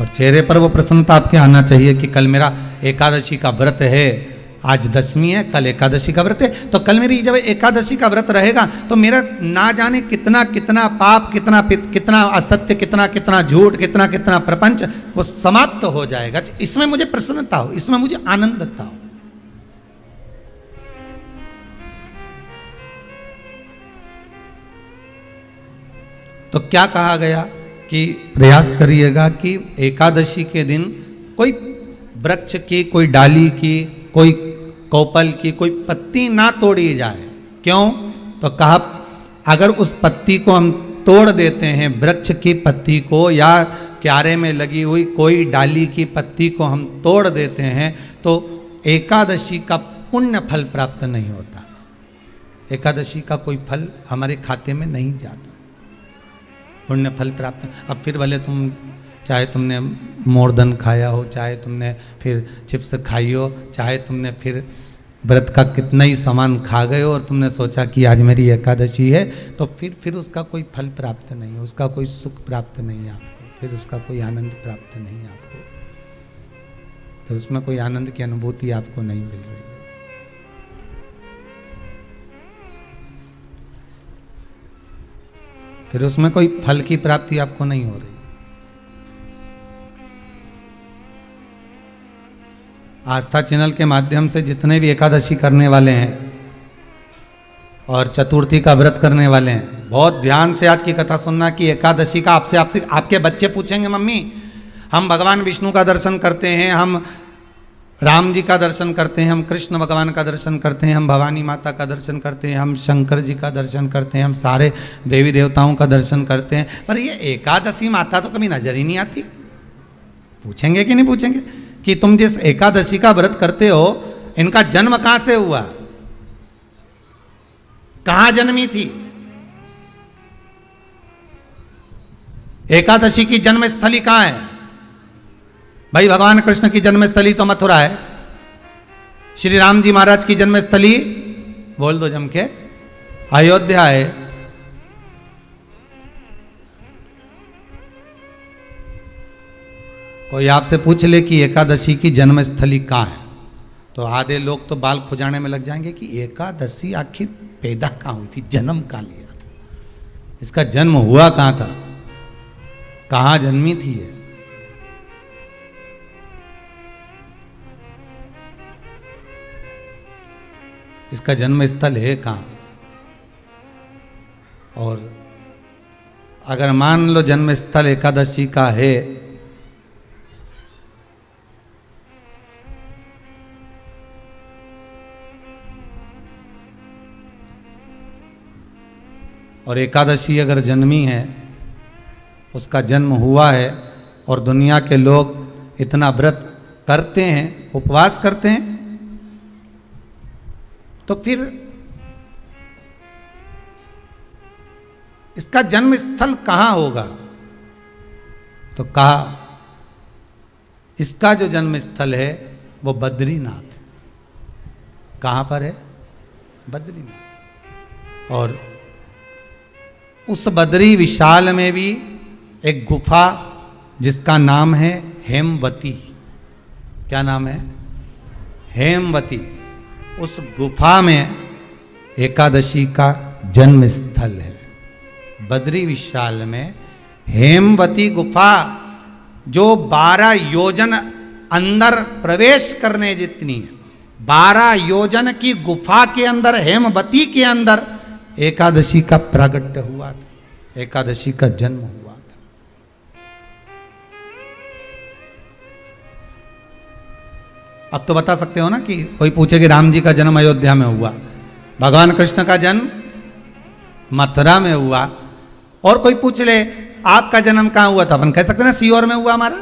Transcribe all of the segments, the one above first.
और चेहरे पर वो प्रसन्नता आपके आना चाहिए कि कल मेरा एकादशी का व्रत है, आज दशमी है, कल एकादशी का व्रत है, तो कल मेरी जब एकादशी का व्रत रहेगा तो मेरा ना जाने कितना कितना पाप, कितना असत्य, कितना झूठ, कितना प्रपंच वो समाप्त हो जाएगा। इसमें मुझे प्रसन्नता हो, इसमें मुझे आनंदता हो। तो क्या कहा गया कि प्रयास करिएगा कि एकादशी के दिन कोई वृक्ष की, कोई डाली की, कोई कोपल की कोई पत्ती ना तोड़ी जाए। क्यों? तो कहा अगर उस पत्ती को हम तोड़ देते हैं, वृक्ष की पत्ती को या क्यारे में लगी हुई कोई डाली की पत्ती को हम तोड़ देते हैं तो एकादशी का पुण्य फल प्राप्त नहीं होता, एकादशी का कोई फल हमारे खाते में नहीं जाता, पुण्य फल प्राप्त। अब फिर भले तुम चाहे तुमने मोरधन खाया हो, चाहे तुमने फिर चिप्स खाई हो, चाहे तुमने फिर व्रत का कितना ही सामान खा गए हो और तुमने सोचा कि आज मेरी एकादशी है, तो फिर उसका कोई फल प्राप्त नहीं है, उसका कोई सुख प्राप्त नहीं है आपको, फिर उसका कोई आनंद प्राप्त नहीं है आपको, फिर उसमें कोई आनंद की अनुभूति आपको नहीं मिल रही है। फिर उसमें कोई फल की प्राप्ति आपको नहीं हो रही। आस्था चैनल के माध्यम से जितने भी एकादशी करने वाले हैं और चतुर्थी का व्रत करने वाले हैं, बहुत ध्यान से आज की कथा सुनना कि एकादशी का आपसे आपके बच्चे पूछेंगे, मम्मी हम भगवान विष्णु का दर्शन करते हैं, हम राम जी का दर्शन करते हैं, हम कृष्ण भगवान का दर्शन करते हैं, हम भवानी माता का दर्शन करते हैं, हम शंकर जी का दर्शन करते हैं, हम सारे देवी देवताओं का दर्शन करते हैं, पर ये एकादशी माता तो कभी नजर ही नहीं आती। पूछेंगे कि नहीं पूछेंगे कि तुम जिस एकादशी का व्रत करते हो इनका जन्म कहां से हुआ, कहां जन्मी थी? एकादशी की जन्मस्थली कहां है? भाई भगवान कृष्ण की जन्मस्थली तो मथुरा है, श्री राम जी महाराज की जन्मस्थली बोल दो जम के अयोध्या है। कोई आपसे पूछ ले कि एकादशी की जन्मस्थली कहाँ है तो आधे लोग तो बाल खुजाने में लग जाएंगे कि एकादशी आखिर पैदा कहाँ हुई थी, जन्म कहाँ लिया था, इसका जन्म हुआ कहाँ था, कहाँ जन्मी थी ये। इसका जन्म स्थल है कहाँ? और अगर मान लो जन्म स्थल एकादशी का है और एकादशी अगर जन्मी है, उसका जन्म हुआ है और दुनिया के लोग इतना व्रत करते हैं, उपवास करते हैं, तो फिर इसका जन्म स्थल कहां होगा? तो कहा इसका जो जन्म स्थल है वो बद्रीनाथ। कहां पर है? बद्रीनाथ। और उस बद्री विशाल में भी एक गुफा जिसका नाम है हेमवती। क्या नाम है? हेमवती। उस गुफा में एकादशी का जन्म स्थल है। बद्री विशाल में हेमवती गुफा जो 12 योजन अंदर प्रवेश करने जितनी है, 12 योजन की गुफा के अंदर, हेमवती के अंदर एकादशी का प्रागट्य हुआ था, एकादशी का जन्म हुआ था। अब तो बता सकते हो ना कि कोई पूछे कि राम जी का जन्म अयोध्या में हुआ, भगवान कृष्ण का जन्म मथुरा में हुआ, और कोई पूछ ले आपका जन्म कहाँ हुआ था, अपन कह सकते ना सीहोर में हुआ हमारा।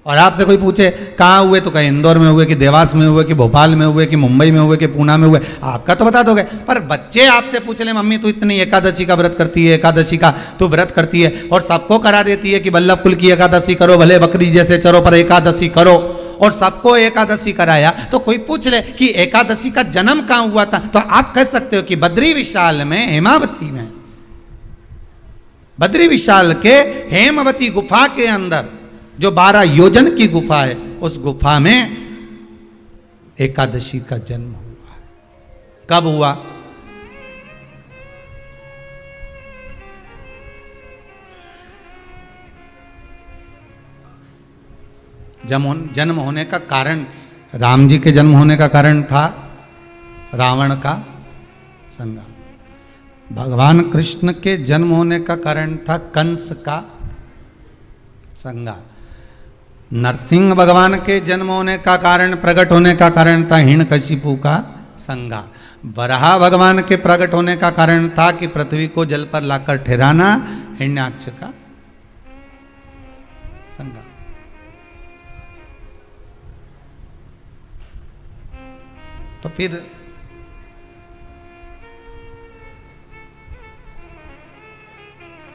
और आपसे कोई पूछे कहाँ हुए तो कहीं इंदौर में हुए कि देवास में हुए कि भोपाल में हुए कि मुंबई में हुए कि पूना में हुए, आपका तो बता दोगे। पर बच्चे आपसे पूछ ले मम्मी तू इतनी एकादशी का व्रत करती है, एकादशी का तू व्रत करती है और सबको करा देती है कि वल्लभ कुल की एकादशी करो, भले बकरी जैसे चरो पर एकादशी करो, और सबको एकादशी कराया, तो कोई पूछ ले कि एकादशी का जन्म कहाँ हुआ था, तो आप कह सकते हो कि बद्री विशाल में, हेमावती में, बद्री विशाल के हेमवती गुफा के अंदर जो 12 योजन की गुफा है, उस गुफा में एकादशी का जन्म हुआ। कब हुआ? जन्म होने का कारण, राम जी के जन्म होने का कारण था रावण का संहार। भगवान कृष्ण के जन्म होने का कारण था कंस का संहार। नरसिंह भगवान के जन्म होने का कारण, प्रकट होने का कारण था हिरण्यकशिपु का संहार। वराह भगवान के प्रकट होने का कारण था कि पृथ्वी को जल पर लाकर ठहराना, हिरण्याक्ष का संहार। तो फिर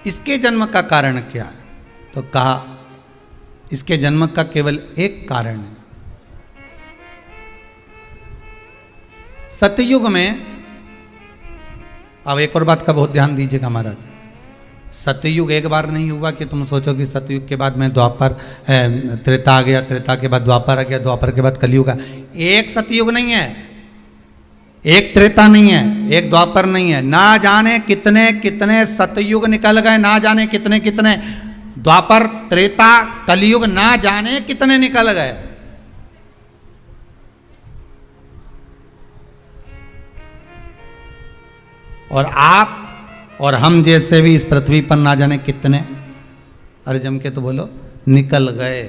इसके जन्म का कारण क्या है? तो कहा इसके जन्म का केवल एक कारण है। सतयुग में, अब एक और बात का बहुत ध्यान दीजिएगा महाराज, सतयुग एक बार नहीं हुआ कि तुम सोचो कि सतयुग के बाद में द्वापर, त्रेता आ गया, त्रेता के बाद द्वापर आ गया, द्वापर के बाद कलयुग आ। एक सतयुग नहीं है, एक त्रेता नहीं है, एक द्वापर नहीं है। ना जाने कितने कितने सतयुग निकल गए, ना जाने कितने कितने द्वापर, त्रेता, कलयुग, ना जाने कितने निकल गए। और आप और हम जैसे भी इस पृथ्वी पर ना जाने कितने, अरे जम के तो बोलो, निकल गए।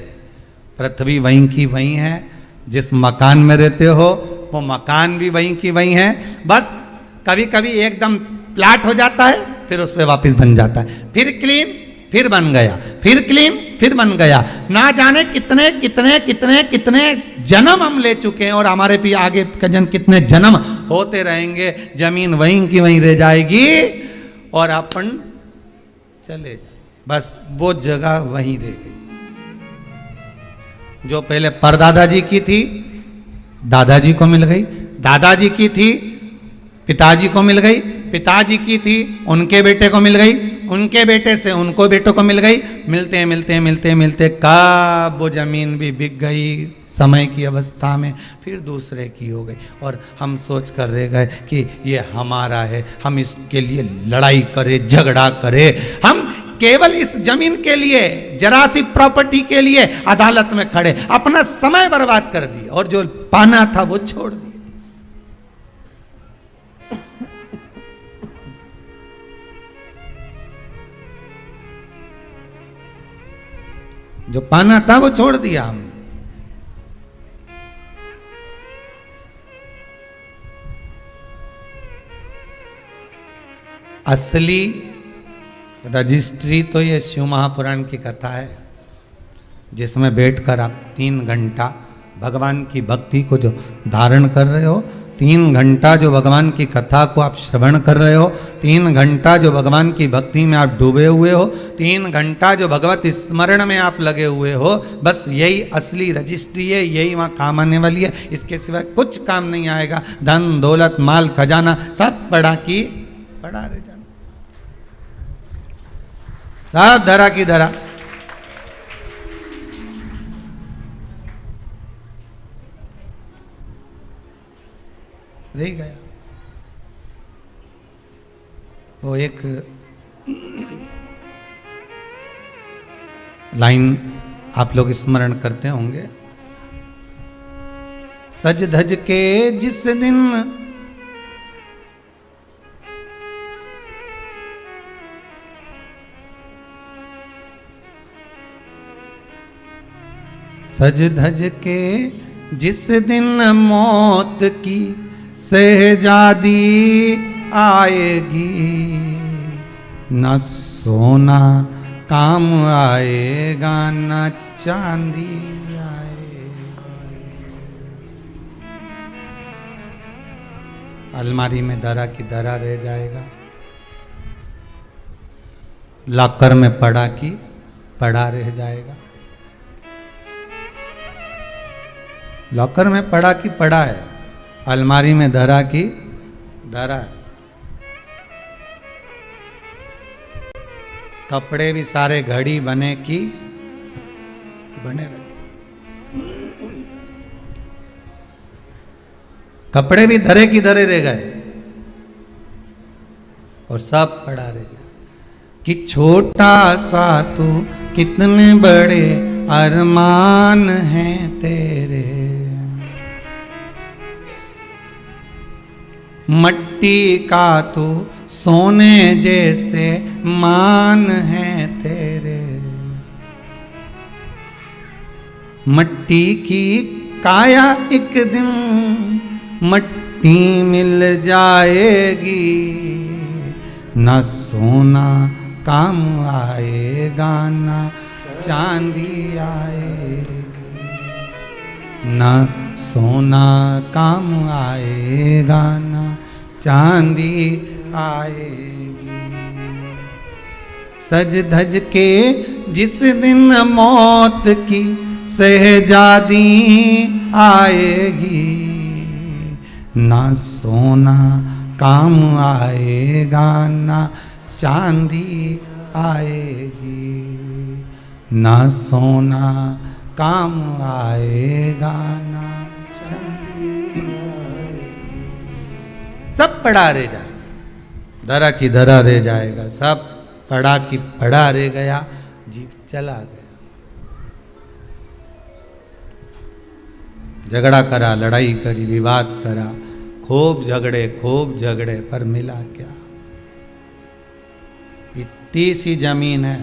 पृथ्वी वहीं की वहीं है, जिस मकान में रहते हो वो मकान भी वहीं की वहीं है। बस कभी कभी एकदम प्लाट हो जाता है, फिर उस पर वापस बन जाता है, फिर क्लीन, फिर बन गया, फिर क्लीन, फिर बन गया। ना जाने कितने कितने कितने कितने जन्म हम ले चुके हैं, और हमारे भी आगे का जन्म कितने जन्म होते रहेंगे। जमीन वहीं की वहीं रह जाएगी और अपन चले जाए, बस वो जगह वहीं रह गई। जो पहले परदादा जी की थी, दादाजी को मिल गई, दादाजी की थी, पिताजी को मिल गई, पिताजी की थी, उनके बेटे को मिल गई, उनके बेटे से उनको बेटों को मिल गई। मिलते मिलते मिलते मिलते कब वो जमीन भी बिक गई समय की अवस्था में, फिर दूसरे की हो गई। और हम सोच कर रह गए कि ये हमारा है, हम इसके लिए लड़ाई करें, झगड़ा करें। हम केवल इस जमीन के लिए, जरा सी प्रॉपर्टी के लिए अदालत में खड़े, अपना समय बर्बाद कर दिया, और जो पाना था वो छोड़ दिया। जो पाना था वो छोड़ दिया हमने। असली रजिस्ट्री तो ये शिव महापुराण की कथा है, जिसमें बैठकर आप 3 घंटा भगवान की भक्ति को जो धारण कर रहे हो, 3 घंटा जो भगवान की कथा को आप श्रवण कर रहे हो, 3 घंटा जो भगवान की भक्ति में आप डूबे हुए हो, 3 घंटा जो भगवत स्मरण में आप लगे हुए हो, बस यही असली रजिस्ट्री है, यही वहाँ काम आने वाली है। इसके सिवाय कुछ काम नहीं आएगा। धन दौलत माल खजाना सब पड़ा की पड़ा रह जाना, सब धरा की धरा। रह गया। वो एक लाइन आप लोग स्मरण करते होंगे, सज धज के जिस दिन सज धज के जिस दिन मौत की शहजादी आएगी, न सोना काम आएगा न चांदी आएगा। अलमारी में धरा की धरा रह जाएगा, लॉकर में पड़ा की पड़ा रह जाएगा। लॉकर में पड़ा की पड़ा है, अलमारी में धरा की धरा है। कपड़े भी सारे घड़ी बने की बने रखे। कपड़े भी धरे की धरे रह गए और सब पड़ा रह गया कि छोटा सा तू कितने बड़े अरमान हैं तेरे, मट्टी का तू सोने जैसे मान है तेरे, मट्टी की काया एक दिन मट्टी मिल जाएगी, ना सोना काम आएगा ना चांदी आएगी, ना सोना काम आएगा ना चांदी आएगी। सज धज के जिस दिन मौत की शहजादी आएगी, ना सोना काम आएगा ना चांदी आएगी, ना सोना काम आएगा ना चांदी आएगी। सब पड़ा रह जाएगा, धरा की धरा रह जाएगा, सब पड़ा की पड़ा रह गया, जीव चला गया। झगड़ा करा, लड़ाई करी, विवाद करा, खूब झगड़े पर मिला क्या? इतनी सी जमीन है,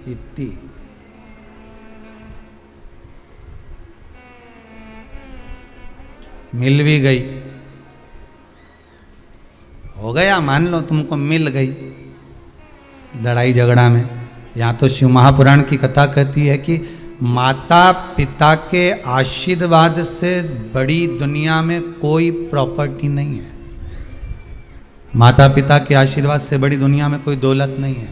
इतनी। मिल भी गई, हो गया, मान लो तुमको मिल गई लड़ाई झगड़ा में। यहाँ तो शिव महापुराण की कथा कहती है कि माता पिता के आशीर्वाद से बड़ी दुनिया में कोई प्रॉपर्टी नहीं है। माता पिता के आशीर्वाद से बड़ी दुनिया में कोई दौलत नहीं है।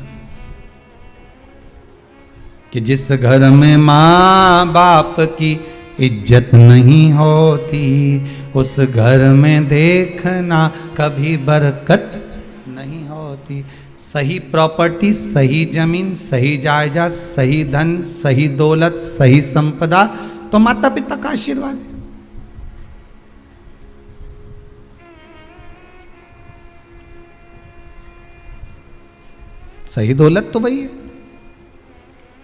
कि जिस घर में माँ बाप की इज्जत नहीं होती, उस घर में देखना कभी बरकत नहीं होती। सही प्रॉपर्टी, सही जमीन, सही जायदाद, सही धन, सही दौलत, सही संपदा तो माता पिता का आशीर्वाद है। सही दौलत तो वही है,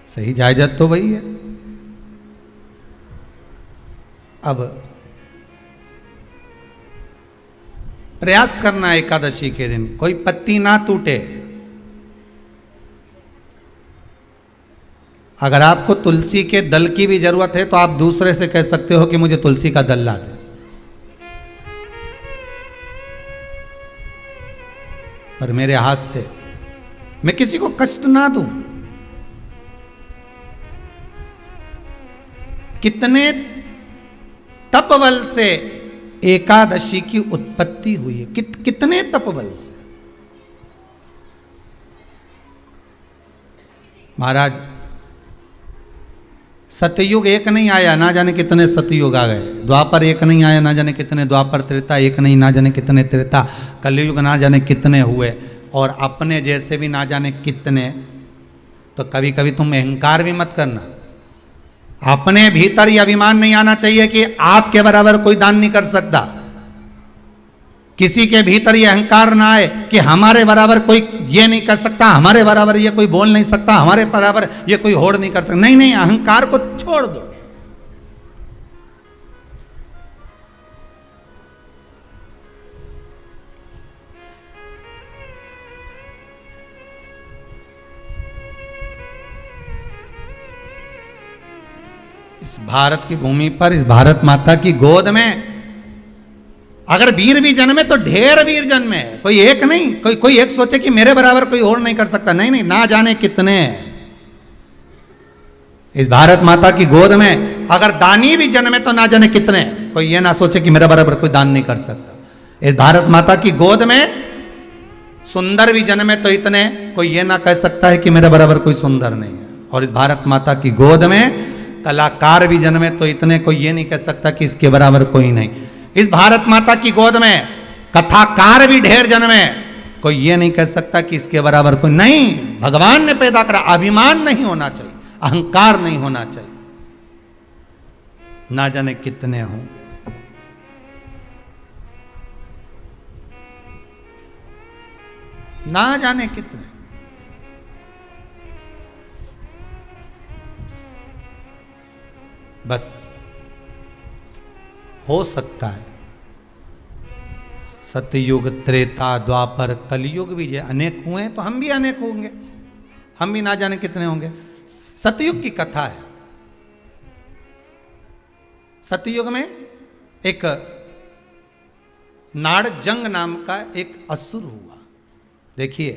सही जायदाद तो वही है। अब प्रयास करना एकादशी के दिन कोई पत्ती ना टूटे। अगर आपको तुलसी के दल की भी जरूरत है तो आप दूसरे से कह सकते हो कि मुझे तुलसी का दल ला दे। पर मेरे हाथ से मैं किसी को कष्ट ना दूं। कितने तपबल से एकादशी की उत्पत्ति हुई है, कितने तपबल से। महाराज सतयुग एक नहीं आया, ना जाने कितने सतयुग आ गए। द्वापर एक नहीं आया, ना जाने कितने द्वापर। त्रेता एक नहीं, ना जाने कितने त्रेता। कलयुग ना जाने कितने हुए, और अपने जैसे भी ना जाने कितने। तो कभी कभी तुम अहंकार भी मत करना। अपने भीतर यह अभिमान नहीं आना चाहिए कि आपके बराबर कोई दान नहीं कर सकता। किसी के भीतर यह अहंकार ना आए कि हमारे बराबर कोई ये नहीं कर सकता, हमारे बराबर ये कोई बोल नहीं सकता, हमारे बराबर ये कोई होड़ नहीं कर सकता। नहीं नहीं, अहंकार को छोड़ दो। इस भारत की भूमि पर, इस भारत माता की गोद में अगर वीर भी जन्मे तो ढेर वीर जन्मे। कोई एक नहीं, कोई एक सोचे कि मेरे बराबर कोई और नहीं कर सकता। नहीं नहीं, ना जाने कितने। इस भारत माता की गोद में अगर दानी भी जन्मे तो ना जाने कितने। कोई ये ना सोचे कि मेरे बराबर कोई दान नहीं कर सकता। इस भारत माता की गोद में सुंदर भी जन्मे तो इतने। कोई ये ना कह सकता है कि मेरे बराबर कोई सुंदर नहीं है। और इस भारत माता की गोद में कलाकार भी जन्मे तो इतने। कोई ये नहीं कह सकता कि इसके बराबर कोई नहीं। इस भारत माता की गोद में कथाकार भी ढेर जन्मे। कोई ये नहीं कह सकता कि इसके बराबर कोई नहीं। भगवान ने पैदा करा। अभिमान नहीं होना चाहिए, अहंकार नहीं होना चाहिए। ना जाने कितने हों। ना जाने कितने। बस हो सकता है सतयुग, त्रेता, द्वापर, कलयुग भी जो अनेक हुए तो हम भी अनेक होंगे, हम भी ना जाने कितने होंगे। सतयुग की कथा है। सतयुग में एक नाड़जंग नाम का एक असुर हुआ। देखिए,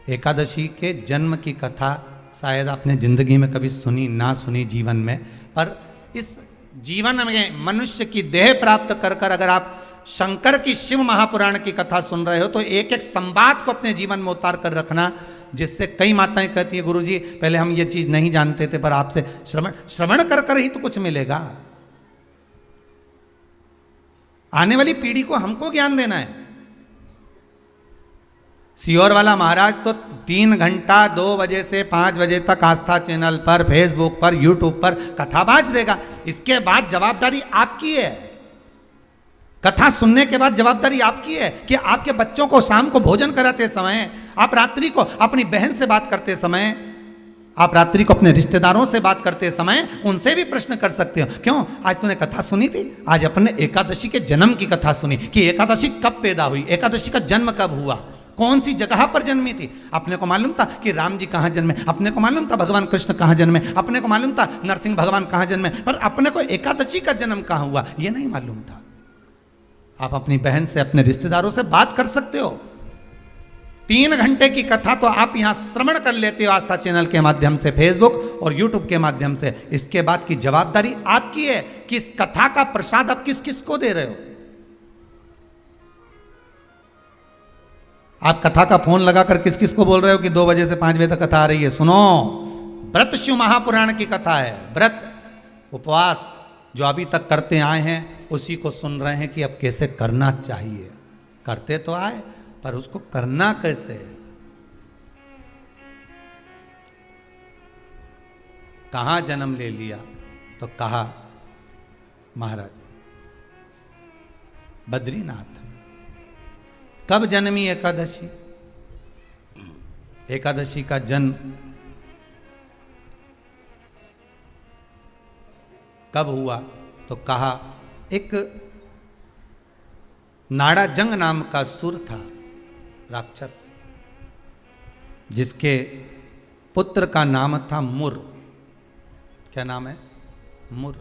एकादशी के जन्म की कथा शायद आपने जिंदगी में कभी सुनी ना सुनी जीवन में, पर इस जीवन में मनुष्य की देह प्राप्त कर कर अगर आप शंकर की शिव महापुराण की कथा सुन रहे हो तो एक एक संवाद को अपने जीवन में उतार कर रखना, जिससे कई माताएं कहती है गुरुजी पहले हम ये चीज नहीं जानते थे पर आपसे श्रवण कर कर ही तो कुछ मिलेगा। आने वाली पीढ़ी को हमको ज्ञान देना है। सियोर वाला महाराज तो 3 घंटा 2 बजे से 5 बजे तक आस्था चैनल पर, फेसबुक पर, यूट्यूब पर कथा बाज देगा। इसके बाद जवाबदारी आपकी है। कथा सुनने के बाद जवाबदारी आपकी है कि आपके बच्चों को शाम को भोजन कराते समय, आप रात्रि को अपनी बहन से बात करते समय, आप रात्रि को अपने रिश्तेदारों से बात करते समय उनसे भी प्रश्न कर सकते हो। क्यों आज तूने कथा सुनी थी? आज अपने एकादशी के जन्म की कथा सुनी कि एकादशी कब पैदा हुई, एकादशी का जन्म कब हुआ, कौन सी जगह पर जन्मी थी। अपने को मालूम था कि राम जी कहाँ जन्मे, अपने को मालूम था भगवान कृष्ण कहाँ जन्मे, अपने को मालूम था नरसिंह भगवान कहाँ जन्मे, पर अपने को एकादशी का जन्म कहाँ हुआ ये नहीं मालूम था। आप अपनी बहन से, अपने रिश्तेदारों से बात कर सकते हो। 3 घंटे की कथा तो आप यहां श्रवण कर लेते हो आस्था चैनल के माध्यम से, फेसबुक और यूट्यूब के माध्यम से। इसके बाद की जवाबदारी आपकी है कि इस कथा का प्रसाद आप किस किस को दे रहे हो। आप कथा का फोन लगाकर किस किस को बोल रहे हो कि 2 बजे से 5 बजे तक कथा आ रही है। सुनो, व्रत शिव महापुराण की कथा है। व्रत उपवास जो अभी तक करते आए हैं उसी को सुन रहे हैं कि अब कैसे करना चाहिए। करते तो आए पर उसको करना कैसे। कहां जन्म ले लिया तो कहा महाराज बद्रीनाथ। कब जन्मी एकादशी? एकादशी का जन्म कब हुआ तो कहा एक नाड़ाजंग नाम का सुर था, राक्षस, जिसके पुत्र का नाम था मुर। क्या नाम है? मुर।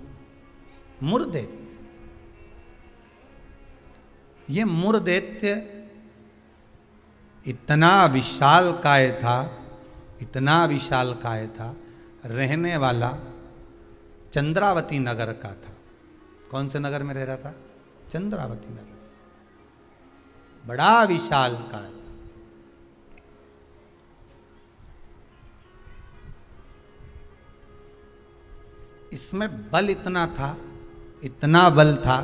मुरदैत्य। ये मुरदैत्य इतना विशाल काय था, इतना विशाल काय था, रहने वाला चंद्रावती नगर का था। कौन से नगर में रह रहा था? चंद्रावती नगर। बड़ा विशाल काय। इसमें बल इतना था, इतना बल था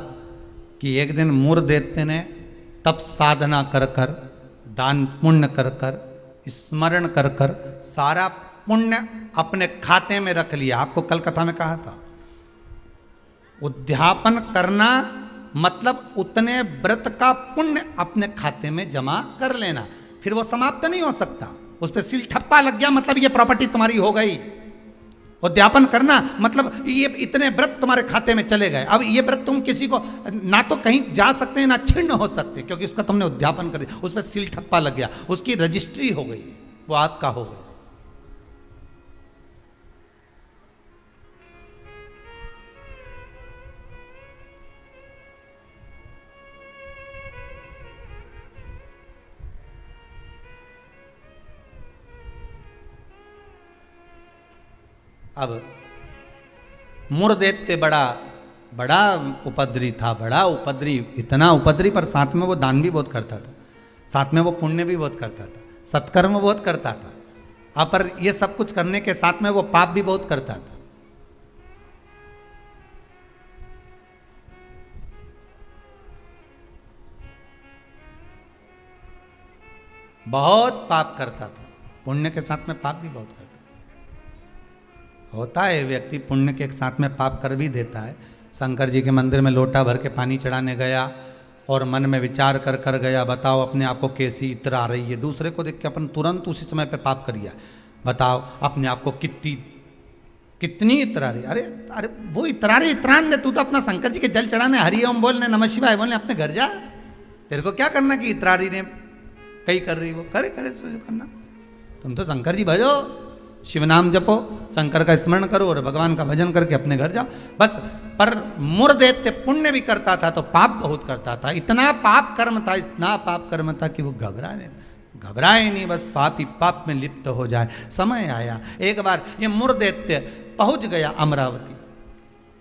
कि एक दिन मुरदैत्य ने तप साधना कर कर, दान पुण्य कर कर, स्मरण कर कर सारा पुण्य अपने खाते में रख लिया। आपको कल कथा में कहा था, उद्यापन करना मतलब उतने व्रत का पुण्य अपने खाते में जमा कर लेना, फिर वो समाप्त नहीं हो सकता। उस पर सील ठप्पा लग गया मतलब ये प्रॉपर्टी तुम्हारी हो गई। उद्यापन करना मतलब ये इतने व्रत तुम्हारे खाते में चले गए। अब ये व्रत तुम किसी को ना तो कहीं जा सकते हैं ना छिन्न हो सकते, क्योंकि उसका तुमने उद्यापन कर दिया, उस पर सील ठप्पा लग गया, उसकी रजिस्ट्री हो गई, वो आपका हो गया। अब मुरदैत्य बड़ा उपद्री था, बड़ा उपद्री, इतना उपद्री, पर साथ में वो दान भी बहुत करता था, साथ में वो पुण्य भी बहुत करता था, सत्कर्म बहुत करता था। अब पर ये सब कुछ करने के साथ में वो पाप भी बहुत करता था। बहुत पाप करता था, पुण्य के साथ में पाप भी बहुत करता था। होता है, व्यक्ति पुण्य के साथ में पाप कर भी देता है। शंकर जी के मंदिर में लोटा भर के पानी चढ़ाने गया और मन में विचार कर कर गया, बताओ अपने आप को कैसी इत्र आ रही है। दूसरे को देख के अपन तुरंत उसी समय पे पाप कर लिया। बताओ अपने आप को कितनी इतरा रही। अरे अरे वो इतरा रही, इतरान दे, तू तो अपना शंकर जी के जल चढ़ाने, हरि ओम बोलने, नमः शिवाय बोलने, अपने घर जा। तेरे को क्या करना कि इतरा रही ने कई कर रही, वो करे करे सो करना। तुम तो शंकर जी भजो, शिव नाम जपो, शंकर का स्मरण करो और भगवान का भजन करके अपने घर जाओ बस। पर मुरदैत्य पुण्य भी करता था तो पाप बहुत करता था। इतना पाप कर्म था, इतना पाप कर्म था कि वो घबराए नहीं, बस पाप ही पाप में लिप्त हो जाए। समय आया, एक बार ये मुरदैत्य पहुंच गया अमरावती,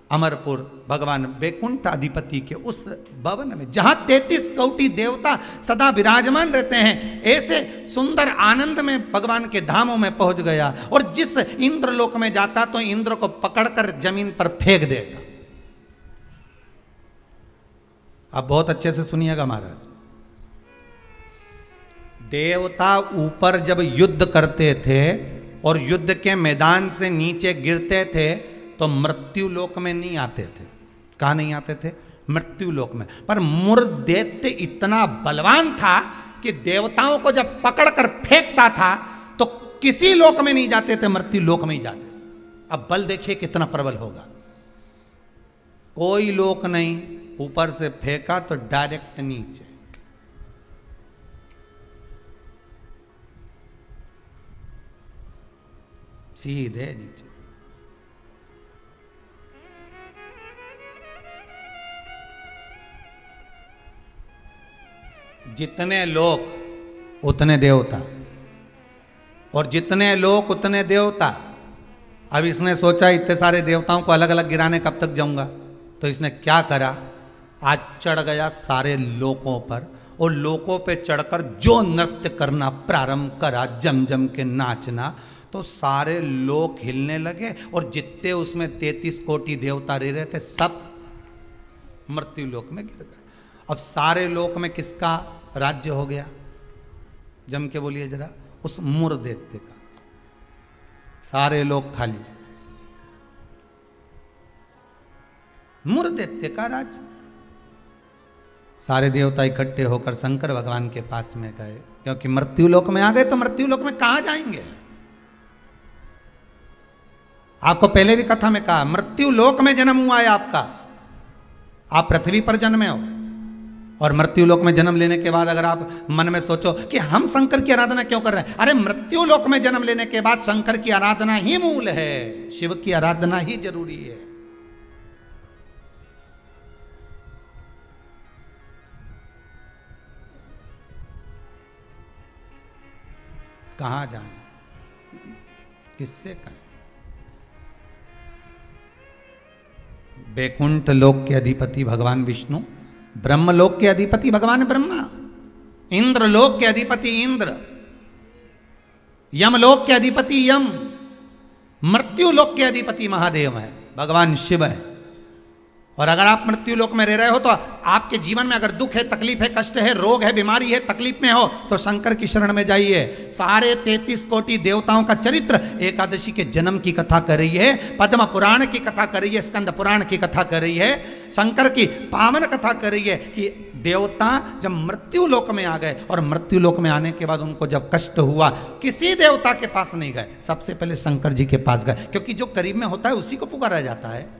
अमरपुर, भगवान वैकुंठ अधिपति के उस भवन में जहां 33 कोटि देवता सदा विराजमान रहते हैं। ऐसे सुंदर आनंद में भगवान के धामों में पहुंच गया। और जिस इंद्रलोक में जाता तो इंद्र को पकड़कर जमीन पर फेंक देगा। अब बहुत अच्छे से सुनिएगा महाराज, देवता ऊपर जब युद्ध करते थे और युद्ध के मैदान से नीचे गिरते थे तो मृत्यु लोक में नहीं आते थे। कहाँ नहीं आते थे? मृत्यु लोक में। पर मुरदैत्य इतना बलवान था कि देवताओं को जब पकड़कर फेंकता था तो किसी लोक में नहीं जाते थे, मृत्यु लोक में ही जाते थे। अब बल देखिए कितना प्रबल होगा। कोई लोक नहीं, ऊपर से फेंका तो डायरेक्ट नीचे। सीधे नीचे। जितने लोक उतने देवता, और जितने लोक उतने देवता। अब इसने सोचा इतने सारे देवताओं को अलग अलग गिराने कब तक जाऊंगा, तो इसने क्या करा, आज चढ़ गया सारे लोकों पर और लोकों पे चढ़कर जो नृत्य करना प्रारंभ करा, जम जम के नाचना, तो सारे लोक हिलने लगे और जितने उसमें 33 कोटि देवता रह रहे थे सब मृत्यु लोक में गिर गए। अब सारे लोक में किसका राज्य हो गया? जम के बोलिए जरा, उस मुरदैत्य का। सारे लोग खाली, मुरदैत्य का राज्य। सारे देवता इकट्ठे होकर शंकर भगवान के पास में गए, क्योंकि मृत्यु लोक में आ गए तो मृत्यु लोक में कहां जाएंगे। आपको पहले भी कथा में कहा, मृत्यु लोक में जन्म हुआ है आपका। आप पृथ्वी पर जन्मे हो और मृत्यु लोक में जन्म लेने के बाद अगर आप मन में सोचो कि हम शंकर की आराधना क्यों कर रहे हैं, अरे मृत्यु लोक में जन्म लेने के बाद शंकर की आराधना ही मूल है, शिव की आराधना ही जरूरी है। कहां जाएं, किससे कहें? वैकुंठ लोक के अधिपति भगवान विष्णु, ब्रह्मलोक के अधिपति भगवान ब्रह्मा, इंद्रलोक के अधिपति इंद्र, यमलोक के अधिपति यम, मृत्यु लोक के अधिपति महादेव है, भगवान शिव है। और अगर आप मृत्यु लोक में रह रहे हो तो आपके जीवन में अगर दुख है, तकलीफ है, कष्ट है, रोग है, बीमारी है, तकलीफ में हो तो शंकर की शरण में जाइए। सारे 33 कोटि देवताओं का चरित्र एकादशी के जन्म की कथा कर रही है, पद्म पुराण की कथा कर रही है, स्कंद पुराण की कथा कर रही है, शंकर की पावन कथा कर रही है कि देवता जब मृत्यु लोक में आ गए और मृत्यु लोक में आने के बाद उनको जब कष्ट हुआ, किसी देवता के पास नहीं गए, सबसे पहले शंकर जी के पास गए, क्योंकि जो करीब में होता है उसी को पुकारा जाता है।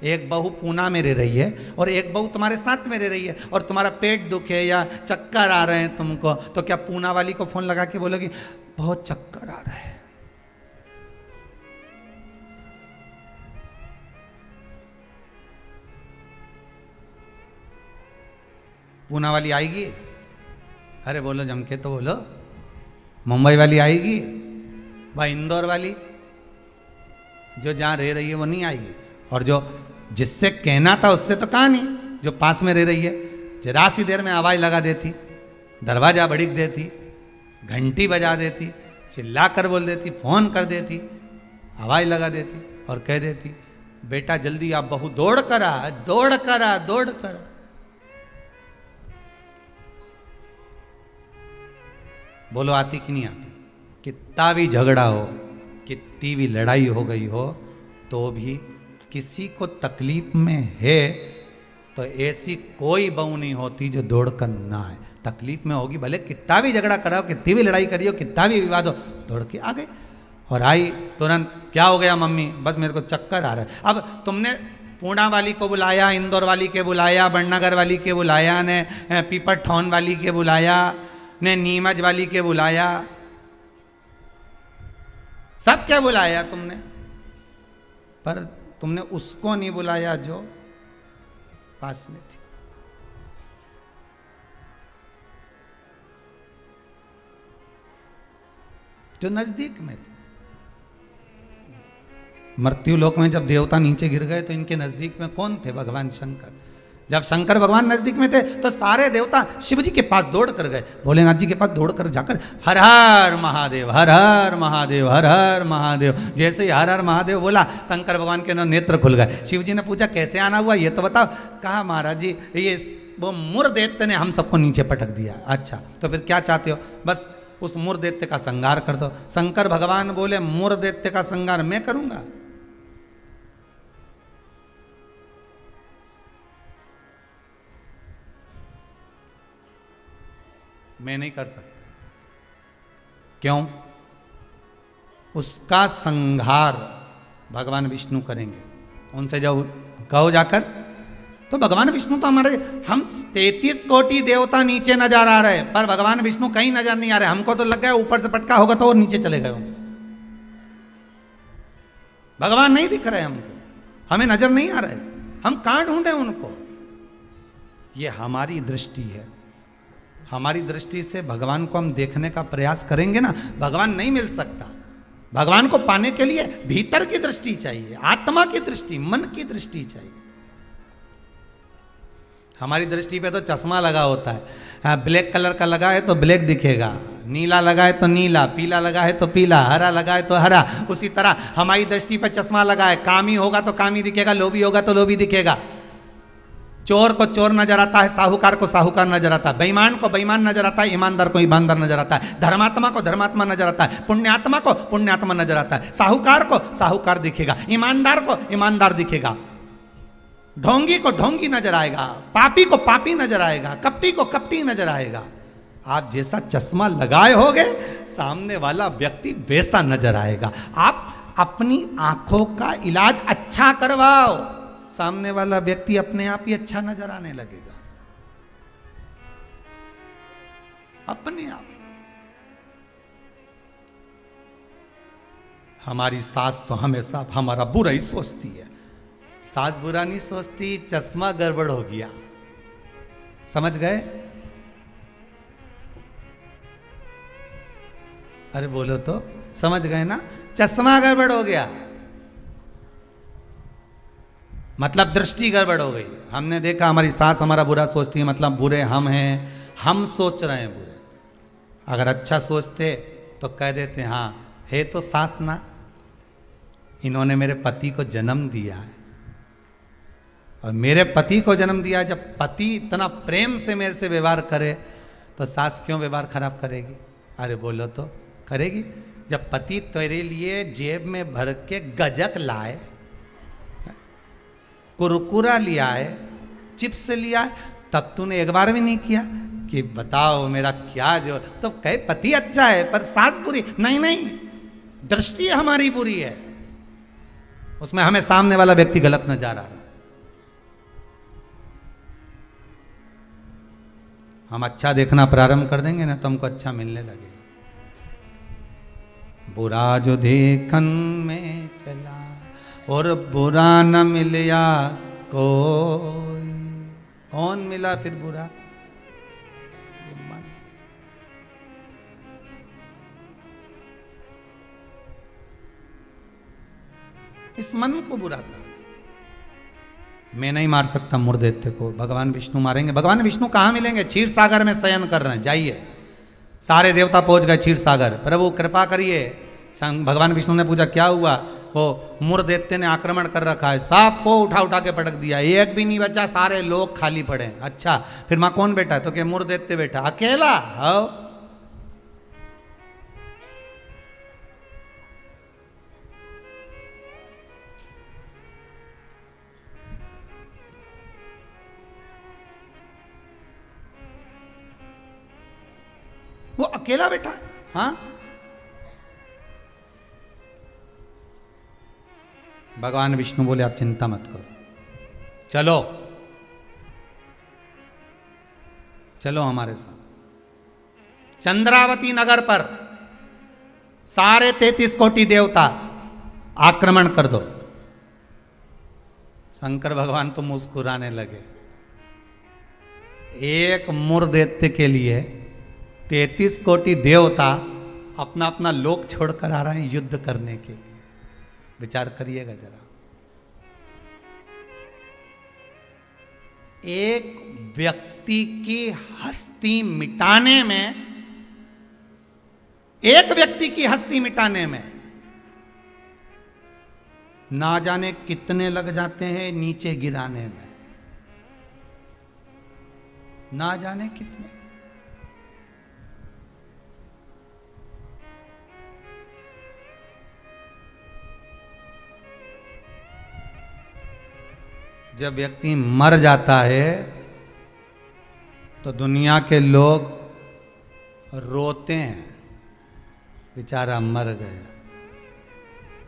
एक बहू पूना में रह रही है और एक बहू तुम्हारे साथ में रह रही है और तुम्हारा पेट दुख है या चक्कर आ रहे हैं तुमको, तो क्या पूना वाली को फोन लगा के बोलोगी बहुत चक्कर आ रहा है? पूना वाली आएगी? अरे बोलो जम के तो बोलो। मुंबई वाली आएगी? भाई इंदौर वाली जो जहां रह रही है वो नहीं आएगी। और जो जिससे कहना था उससे तो कहा नहीं, जो पास में रह रही है जरा सी देर में आवाज लगा देती, दरवाजा बड़क देती, घंटी बजा देती, चिल्ला कर बोल देती, फोन कर देती, आवाज लगा देती और कह देती बेटा जल्दी आप, बहू दौड़ कर आ, दौड़ कर आ, दौड़ कर आ। बोलो आती कि नहीं आती? कितना भी झगड़ा हो, कितनी भी लड़ाई हो गई हो तो भी किसी को तकलीफ में है तो ऐसी कोई बहू नहीं होती जो दौड़ कर ना आए। तकलीफ में होगी, भले कितना भी झगड़ा कराओ, कितनी भी लड़ाई करी हो, कितना भी विवाद हो, दौड़ के आ गई। और आई तुरंत, क्या हो गया मम्मी? बस मेरे को चक्कर आ रहा है। अब तुमने पूना वाली को बुलाया, इंदौर वाली के बुलाया, बड़नगर वाली के बुलाया, ने पीपर ठौन वाली के बुलाया, ने नीमच वाली के बुलाया, सब क्या बुलाया तुमने, पर तुमने उसको नहीं बुलाया जो पास में थी। जो नजदीक में थी। मृत्यु लोक में जब देवता नीचे गिर गए तो इनके नजदीक में कौन थे? भगवान शंकर। जब शंकर भगवान नजदीक में थे तो सारे देवता शिव जी के पास दौड़ कर गए, भोलेनाथ जी के पास दौड़ कर जाकर हर हर महादेव, हर हर महादेव, हर हर महादेव। जैसे ही हर हर महादेव बोला, शंकर भगवान के नेत्र खुल गए। शिव जी ने पूछा कैसे आना हुआ ये तो बताओ। कहा महाराज जी ये वो मुर दैत्य ने हम सबको नीचे पटक दिया। अच्छा तो फिर क्या चाहते हो? बस उस मुर दैत्य का संहार कर दो। शंकर भगवान बोले मुर दैत्य का संहार मैं करूंगा? मैं नहीं कर सकता। क्यों? उसका संहार भगवान विष्णु करेंगे। उनसे जब कहो जाकर, तो भगवान विष्णु तो हमारे, हम 33 कोटि देवता नीचे नजर आ रहे, पर भगवान विष्णु कहीं नजर नहीं आ रहे। हमको तो लग गया ऊपर से पटका होगा तो वो नीचे चले गए होंगे। भगवान नहीं दिख रहे हमको, हमें नजर नहीं आ रहे, हम कहां ढूंढे उनको? ये हमारी दृष्टि है। हमारी दृष्टि से भगवान को हम देखने का प्रयास करेंगे ना, भगवान नहीं मिल सकता। भगवान को पाने के लिए भीतर की दृष्टि चाहिए, आत्मा की दृष्टि, मन की दृष्टि चाहिए। हमारी दृष्टि पे तो चश्मा लगा होता है, ब्लैक कलर का लगा है तो ब्लैक दिखेगा, नीला लगा है तो नीला, पीला लगा है तो पीला, हरा लगा है तो हरा। उसी तरह हमारी दृष्टि पर चश्मा लगा है, कामी होगा तो कामी दिखेगा, लोभी होगा तो लोभी दिखेगा। चोर को चोर नजर आता है, साहूकार को साहूकार नजर आता है, बेईमान को बेईमान नजर आता है, ईमानदार को ईमानदार नजर आता है, धर्मात्मा को धर्मात्मा नजर आता है, पुण्यात्मा को पुण्यात्मा नजर आता है। साहूकार को साहूकार दिखेगा, ईमानदार को ईमानदार दिखेगा, ढोंगी को ढोंगी नजर आएगा, पापी को पापी नजर आएगा, कपटी को कपटी नजर आएगा। आप जैसा चश्मा लगाए होगे सामने वाला व्यक्ति वैसा नजर आएगा। आप अपनी आंखों का इलाज अच्छा करवाओ, सामने वाला व्यक्ति अपने आप ही अच्छा नजर आने लगेगा, अपने आप। हमारी सास तो हमेशा हमारा बुरा ही सोचती है। सास बुरा नहीं सोचती, चश्मा गड़बड़ हो गया। समझ गए? अरे बोलो तो, समझ गए ना? चश्मा गड़बड़ हो गया मतलब दृष्टि गड़बड़ हो गई। हमने देखा हमारी सास हमारा बुरा सोचती है, मतलब बुरे हम हैं, हम सोच रहे हैं बुरे। अगर अच्छा सोचते तो कह देते हाँ है तो सास ना, इन्होंने मेरे पति को जन्म दिया है, और मेरे पति को जन्म दिया। जब पति इतना प्रेम से मेरे से व्यवहार करे तो सास क्यों व्यवहार खराब करेगी? अरे बोलो तो, करेगी। जब पति तेरे लिए जेब में भर के गजक लाए, कुरकुरा लिया है, चिप्स लिया है, तब तूने एक बार भी नहीं किया कि बताओ मेरा क्या जो, तो कहे पति अच्छा है पर सास बुरी। नहीं नहीं, दृष्टि हमारी बुरी है, उसमें हमें सामने वाला व्यक्ति गलत नजर आ रहा है। हम अच्छा देखना प्रारंभ कर देंगे ना तो हमको अच्छा मिलने लगेगा। बुरा जो देखन में चला और बुरा न मिलया कोई, कौन मिला फिर बुरा? मन। इस मन को बुरा कर। मैं नहीं मार सकता मुर्दैत्य को, भगवान विष्णु मारेंगे। भगवान विष्णु कहाँ मिलेंगे? क्षीर सागर में शयन कर रहे हैं, जाइए। सारे देवता पहुंच गए क्षीर सागर। प्रभु कृपा करिए। भगवान विष्णु ने पूछा क्या हुआ? वो मुर्दैत्य ने आक्रमण कर रखा है, सबको उठा उठा के पटक दिया, एक भी नहीं बचा, सारे लोग खाली पड़े। अच्छा फिर मां कौन बैठा? तो क्या मुर्दैत्य बैठा अकेला? आओ अकेला बैठा है। हाँ, भगवान विष्णु बोले आप चिंता मत करो, चलो चलो हमारे साथ। चंद्रावती नगर पर सारे 33 कोटि देवता आक्रमण कर दो। शंकर भगवान तो मुस्कुराने लगे। एक मुर दैत्य के लिए 33 कोटि देवता अपना अपना लोक छोड़कर आ रहे हैं युद्ध करने के लिए। विचार करिएगा जरा। एक व्यक्ति की हस्ती मिटाने में, एक व्यक्ति की हस्ती मिटाने में ना जाने कितने लग जाते हैं नीचे गिराने में, ना जाने कितने। जब व्यक्ति मर जाता है तो दुनिया के लोग रोते हैं, बेचारा मर गया।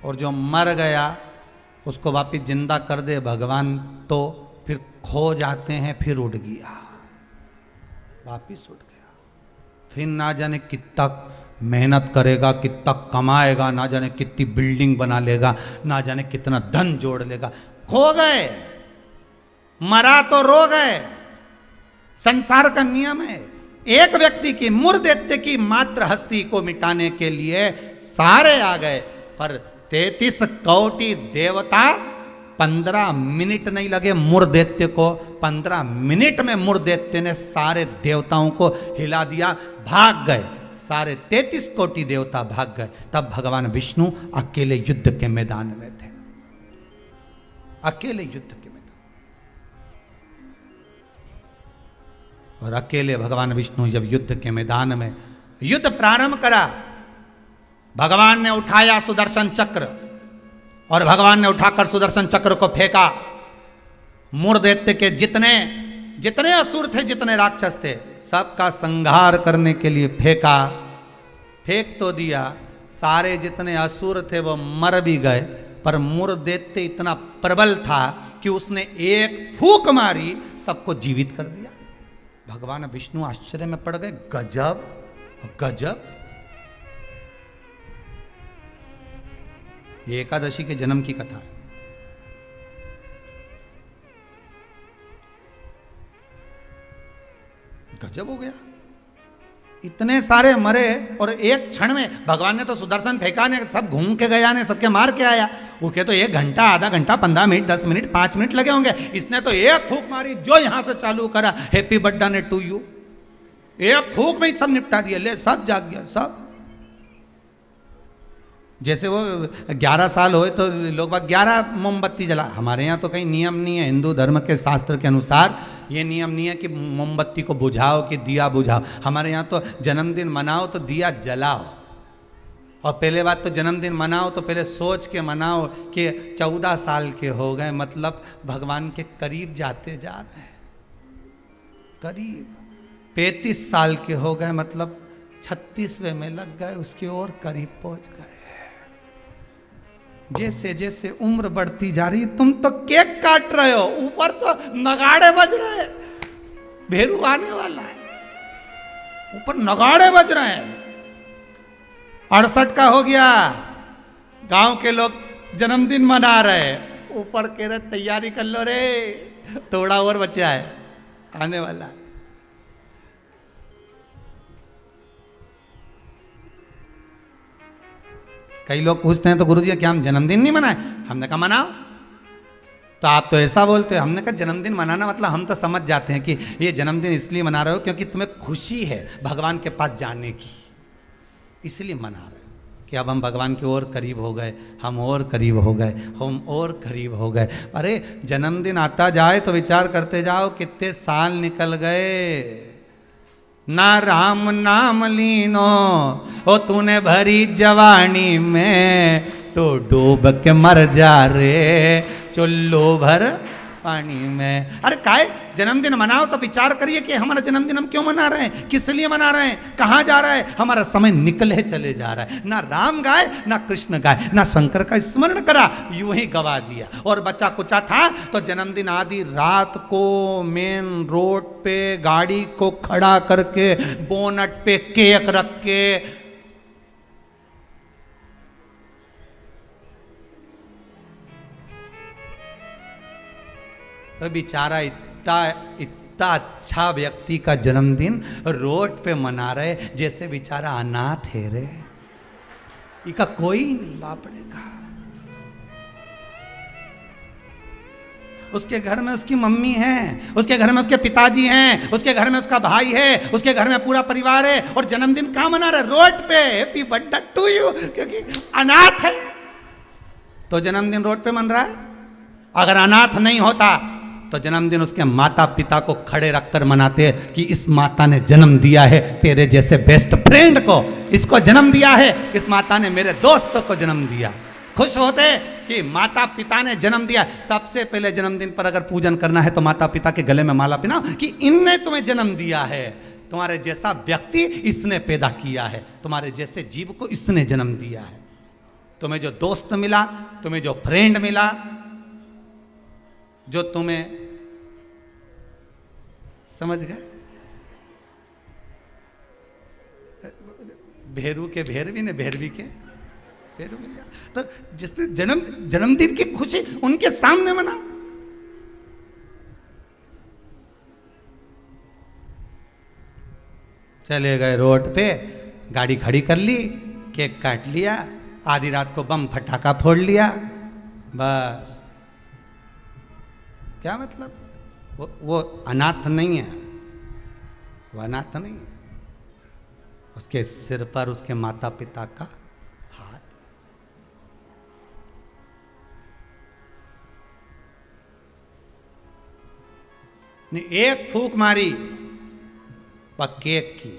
और जो मर गया उसको वापिस जिंदा कर दे भगवान तो फिर खो जाते हैं, फिर उड़ गया, वापिस उड़ गया। फिर ना जाने कितना मेहनत करेगा, कितना कमाएगा, ना जाने कितनी बिल्डिंग बना लेगा, ना जाने कितना धन जोड़ लेगा, खो गए। मरा तो रो गए। संसार का नियम है। एक व्यक्ति की, मुर दैत्य की मात्र हस्ती को मिटाने के लिए सारे आ गए, पर 33 कोटि देवता 15 मिनट नहीं लगे मुर दैत्य को। 15 मिनट में मुर दैत्य ने सारे देवताओं को हिला दिया, भाग गए। सारे 33 कोटि देवता भाग गए। तब भगवान विष्णु अकेले युद्ध के मैदान में थे, अकेले युद्ध के मैदान। और अकेले भगवान विष्णु जब युद्ध के मैदान में युद्ध प्रारंभ करा, भगवान ने उठाया सुदर्शन चक्र और भगवान ने उठाकर सुदर्शन चक्र को फेंका। मुर दैत्य के जितने जितने असुर थे, जितने राक्षस थे, सबका संहार करने के लिए फेंका। फेंक तो दिया, सारे जितने असुर थे वो मर भी गए, पर मुर दैत्य इतना प्रबल था कि उसने एक फूंक मारी, सबको जीवित कर दिया। भगवान विष्णु आश्चर्य में पड़ गए, गजब गजब। ये एकादशी के जन्म की कथा है। गजब हो गया, इतने सारे मरे और एक क्षण में भगवान ने तो सुदर्शन फेंका ने, सब घूम के गया ने, सबके मार के आया। उसके तो 1 घंटा, आधा घंटा, 15 मिनट, 10 मिनट, 5 मिनट लगे होंगे। इसने तो एक फूंक मारी, जो यहां से चालू करा, हैप्पी बर्थडे टू यू, एक फूंक में ही सब निपटा दिया। ले, सब जाग गया, सब। जैसे वो 11 साल होए तो लोग 11 मोमबत्ती जला। हमारे यहाँ तो कहीं नियम नहीं है, हिंदू धर्म के शास्त्र के अनुसार ये नियम नहीं है कि मोमबत्ती को बुझाओ कि दिया बुझाओ। हमारे यहाँ तो जन्मदिन मनाओ तो दिया जलाओ। और पहले बात तो जन्मदिन मनाओ तो पहले सोच के मनाओ कि 14 साल के हो गए, मतलब भगवान के करीब जाते जा रहे हैं, करीब। 35 साल के हो गए, मतलब 36वें में लग गए, उसके और करीब पहुंच गए। जैसे जैसे उम्र बढ़ती जा रही, तुम तो केक काट रहे हो, ऊपर तो नगाड़े बज रहे हैं, भेरू आने वाला है, ऊपर नगाड़े बज रहे हैं। 68 का हो गया, गांव के लोग जन्मदिन मना रहे, ऊपर कह रहे तैयारी कर लो रे, थोड़ा और बचा है, आने वाला है। कई लोग पूछते हैं तो गुरुजी क्या हम जन्मदिन नहीं मनाए? हमने कहा मनाओ। तो आप तो ऐसा बोलते हो। हमने कहा जन्मदिन मनाना मतलब हम तो समझ जाते हैं कि ये जन्मदिन इसलिए मना रहे हो क्योंकि तुम्हें खुशी है भगवान के पास जाने की, इसलिए मना रहे हो कि अब हम भगवान के और करीब हो गए, हम और करीब हो गए, हम और करीब हो गए। अरे जन्मदिन आता जाए तो विचार करते जाओ कितने साल निकल गए। ना राम नाम लीनो ओ तूने भरी जवानी में, तो डूब के मर जा रे चुल्लू भर पानी में। अरे काय जन्मदिन मनाओ तो विचार करिए कि हमारा जन्मदिन हम क्यों मना रहे हैं, किस लिए मना रहे हैं, कहाँ जा रहा है, हमारा समय निकले चले जा रहा है। ना राम गाए ना कृष्ण गाए ना शंकर का स्मरण करा, यूं ही गवा दिया। और बच्चा कुचा था तो जन्मदिन आदि रात को मेन रोड पे गाड़ी को खड़ा करके बोनट पे केक रख के तो बेचारा इतना इतना अच्छा व्यक्ति का जन्मदिन रोड पे मना रहे जैसे बेचारा अनाथ है रे, इसका कोई नहीं बापड़े का। उसके घर में उसकी मम्मी है, उसके घर में उसके पिताजी हैं, उसके घर में उसका भाई है, उसके घर में पूरा परिवार है, और जन्मदिन कहां मना रहे? रोड पे। हैप्पी बर्थडे टू यू, क्योंकि अनाथ है तो जन्मदिन रोड पे मन रहा है। अगर अनाथ नहीं होता तो जन्मदिन उसके माता पिता को खड़े रखकर मनाते हैं कि इस माता ने जन्म दिया है तेरे जैसे बेस्ट फ्रेंड को, इसको जन्म दिया है, इस माता ने मेरे दोस्तों को जन्म दिया। खुश होते कि माता पिता ने जन्म दिया। सबसे पहले जन्मदिन पर अगर पूजन करना है तो माता पिता के गले में माला पहनाओ कि इनने तुम्हें जन्म दिया है, तुम्हारे जैसा व्यक्ति इसने पैदा किया है, तुम्हारे जैसे जीव को इसने जन्म दिया है। तुम्हें जो दोस्त मिला, तुम्हें जो फ्रेंड मिला, जो तुम्हें, समझ गए, भेरू के भेरवी ने भेरवी के भेरू मिल गया। तो जिसने जन्मदिन की खुशी उनके सामने मना। चले गए रोड पे, गाड़ी खड़ी कर ली, केक काट लिया, आधी रात को बम फटाका फोड़ लिया, बस। क्या मतलब? वो अनाथ नहीं है, वो अनाथ नहीं है, उसके सिर पर उसके माता पिता का हाथ। ने एक फूंक मारी केक की,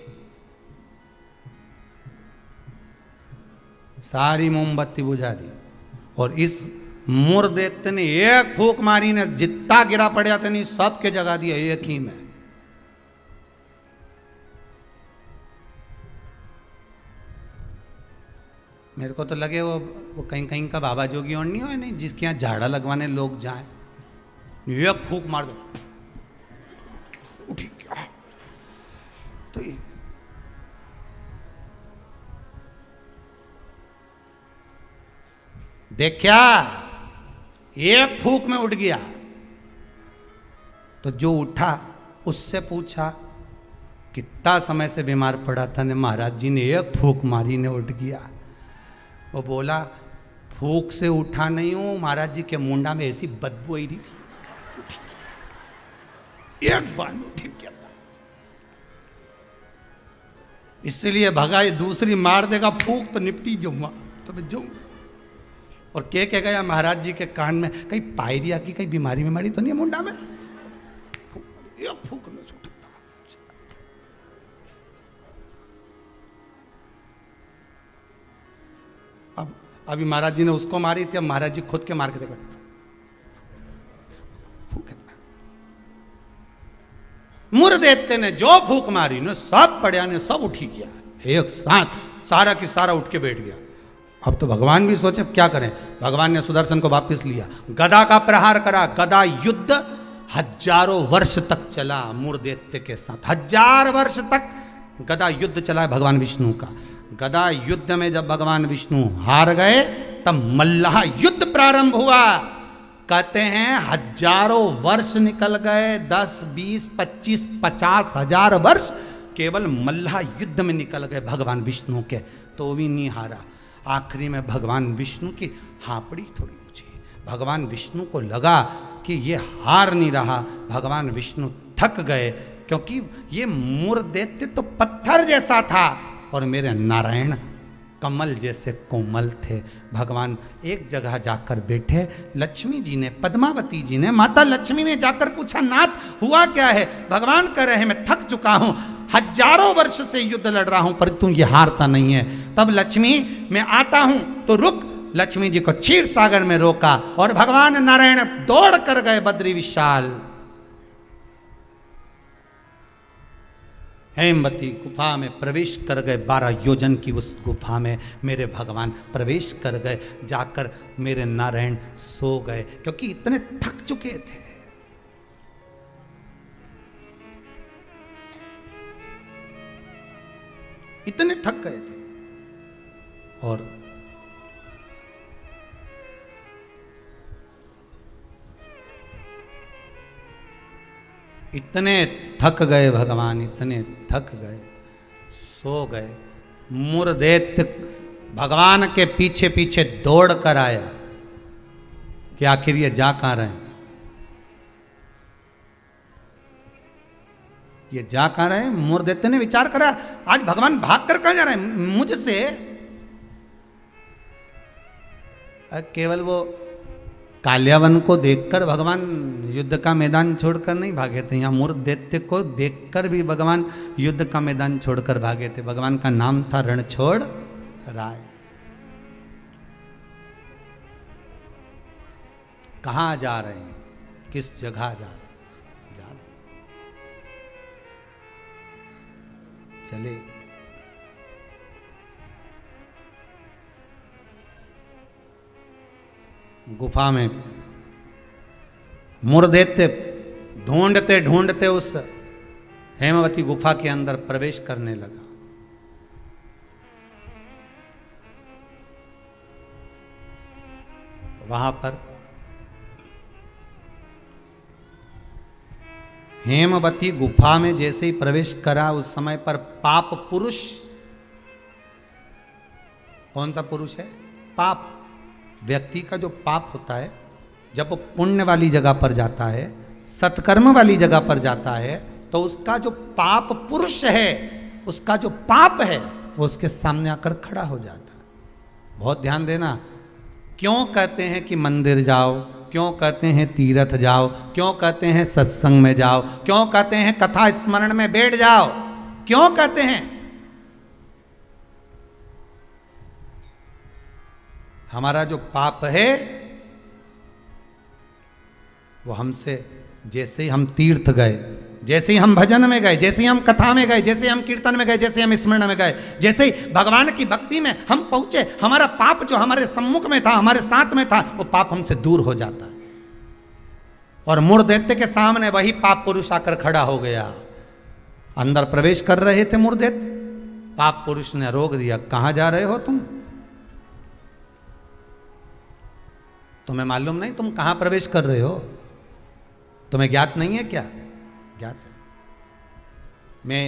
सारी मोमबत्ती बुझा दी। और इस मुर्देते ने एक फूंक मारी ने जितना गिरा पड़ा था नहीं सबके जगा दिया एक ही में। मेरे को तो लगे वो कहीं कहीं का बाबा जोगी और नहीं हो, नहीं जिसके यहाँ झाड़ा लगवाने लोग जाए, एक फूंक मार दो उठी क्या। तो देखा एक फूंक में उठ गया। तो जो उठा उससे पूछा कितना समय से बीमार पड़ा था ने, महाराज जी ने एक फूंक मारी ने उठ गया। वो बोला फूंक से उठा नहीं हूं, महाराज जी के मुंडा में ऐसी बदबू आई रही थी, एक बार में उठ गया। इसलिए भगा, ये दूसरी मार देगा फूंक तो निपटी जाऊंगा, तो मैं जाऊंगा। और क्या गया महाराज जी के कान में, कहीं पायरिया की कहीं बीमारी बीमारी तो नहीं है मुंडा में? फूक में अब अभी महाराज जी ने उसको मारी थी, अब महाराज जी खुद के मार के देखो, मुर्देते ने जो फूक मारी ने सब पड़िया ने सब उठी गया एक साथ, सारा की सारा उठ के बैठ गया। अब तो भगवान भी सोचे क्या करें। भगवान ने सुदर्शन को वापस लिया, गदा का प्रहार करा। गदा युद्ध हजारों वर्ष तक चला मुर्देत्य के साथ, 1000 वर्ष तक गदा युद्ध चला है भगवान विष्णु का। गदा युद्ध में जब भगवान विष्णु हार गए तब मल्लाह युद्ध प्रारंभ हुआ। कहते हैं हजारों वर्ष निकल गए, 10, 20, 25, 50 हजार वर्ष केवल मल्लाह युद्ध में निकल गए भगवान विष्णु के, तो भी नहीं हारा। आखिरी में भगवान विष्णु की हापड़ी थोड़ी ऊंची, भगवान विष्णु को लगा कि ये हार नहीं रहा। भगवान विष्णु थक गए क्योंकि ये मुर्देत्य तो पत्थर जैसा था और मेरे नारायण कमल जैसे कोमल थे। भगवान एक जगह जाकर बैठे, लक्ष्मी जी ने, पद्मावती जी ने, माता लक्ष्मी ने जाकर पूछा नाथ हुआ क्या है? भगवान कह रहे हैं मैं थक चुका हूं, हजारों वर्ष से युद्ध लड़ रहा हूं पर तुम ये हारता नहीं है। तब लक्ष्मी मैं आता हूं तो रुक, लक्ष्मी जी को क्षीर सागर में रोका और भगवान नारायण दौड़ कर गए बद्री विशाल। हेमवती गुफा में प्रवेश कर गए। 12 योजन की उस गुफा में मेरे भगवान प्रवेश कर गए। जाकर मेरे नारायण सो गए, क्योंकि इतने थक चुके थे। इतने थक गए थे और इतने थक गए भगवान, इतने थक गए, सो गए। मुरदैत्य भगवान के पीछे पीछे दौड़ कर आया कि आखिर ये जा कहां रहे हैं, ये जा कहां रहे हैं। मुरदैत्य ने विचार करा, आज भगवान भाग कर कहां जा रहे हैं मुझसे। केवल वो काल्यावन को देखकर भगवान युद्ध का मैदान छोड़कर नहीं भागे थे, यहाँ मुरदैत्य को देखकर भी भगवान युद्ध का मैदान छोड़कर भागे थे। भगवान का नाम था रणछोड़ राय। कहाँ जा रहे हैं, किस जगह जा रहे हैं, चले। गुफा में मुरदैत्य ढूंढते ढूंढते उस हेमवती गुफा के अंदर प्रवेश करने लगा। वहां पर हेमवती गुफा में जैसे ही प्रवेश करा, उस समय पर पाप पुरुष, कौन सा पुरुष है? पाप। व्यक्ति का जो पाप होता है, जब वो पुण्य वाली जगह पर जाता है, सत्कर्म वाली जगह पर जाता है, तो उसका जो पाप पुरुष है, उसका जो पाप है, वो उसके सामने आकर खड़ा हो जाता है। बहुत ध्यान देना। क्यों कहते हैं कि मंदिर जाओ, क्यों कहते हैं तीर्थ जाओ, क्यों कहते हैं सत्संग में जाओ, क्यों कहते हैं कथा स्मरण में बैठ जाओ, क्यों कहते हैं? हमारा जो पाप है वो हमसे, जैसे ही हम तीर्थ गए, जैसे ही हम भजन में गए, जैसे ही हम कथा में गए, जैसे ही हम कीर्तन में गए, जैसे ही हम स्मरण में गए, जैसे ही भगवान की भक्ति में हम पहुंचे, हमारा पाप जो हमारे सम्मुख में था, हमारे साथ में था, वो पाप हमसे दूर हो जाता है। और मुरदैत्य के सामने वही पाप पुरुष आकर खड़ा हो गया। अंदर प्रवेश कर रहे थे मुरदैत्य, पाप पुरुष ने रोक दिया। कहां जा रहे हो तुम? तुम्हें मालूम नहीं तुम कहां प्रवेश कर रहे हो? तुम्हें ज्ञात नहीं है क्या? ज्ञात है। मैं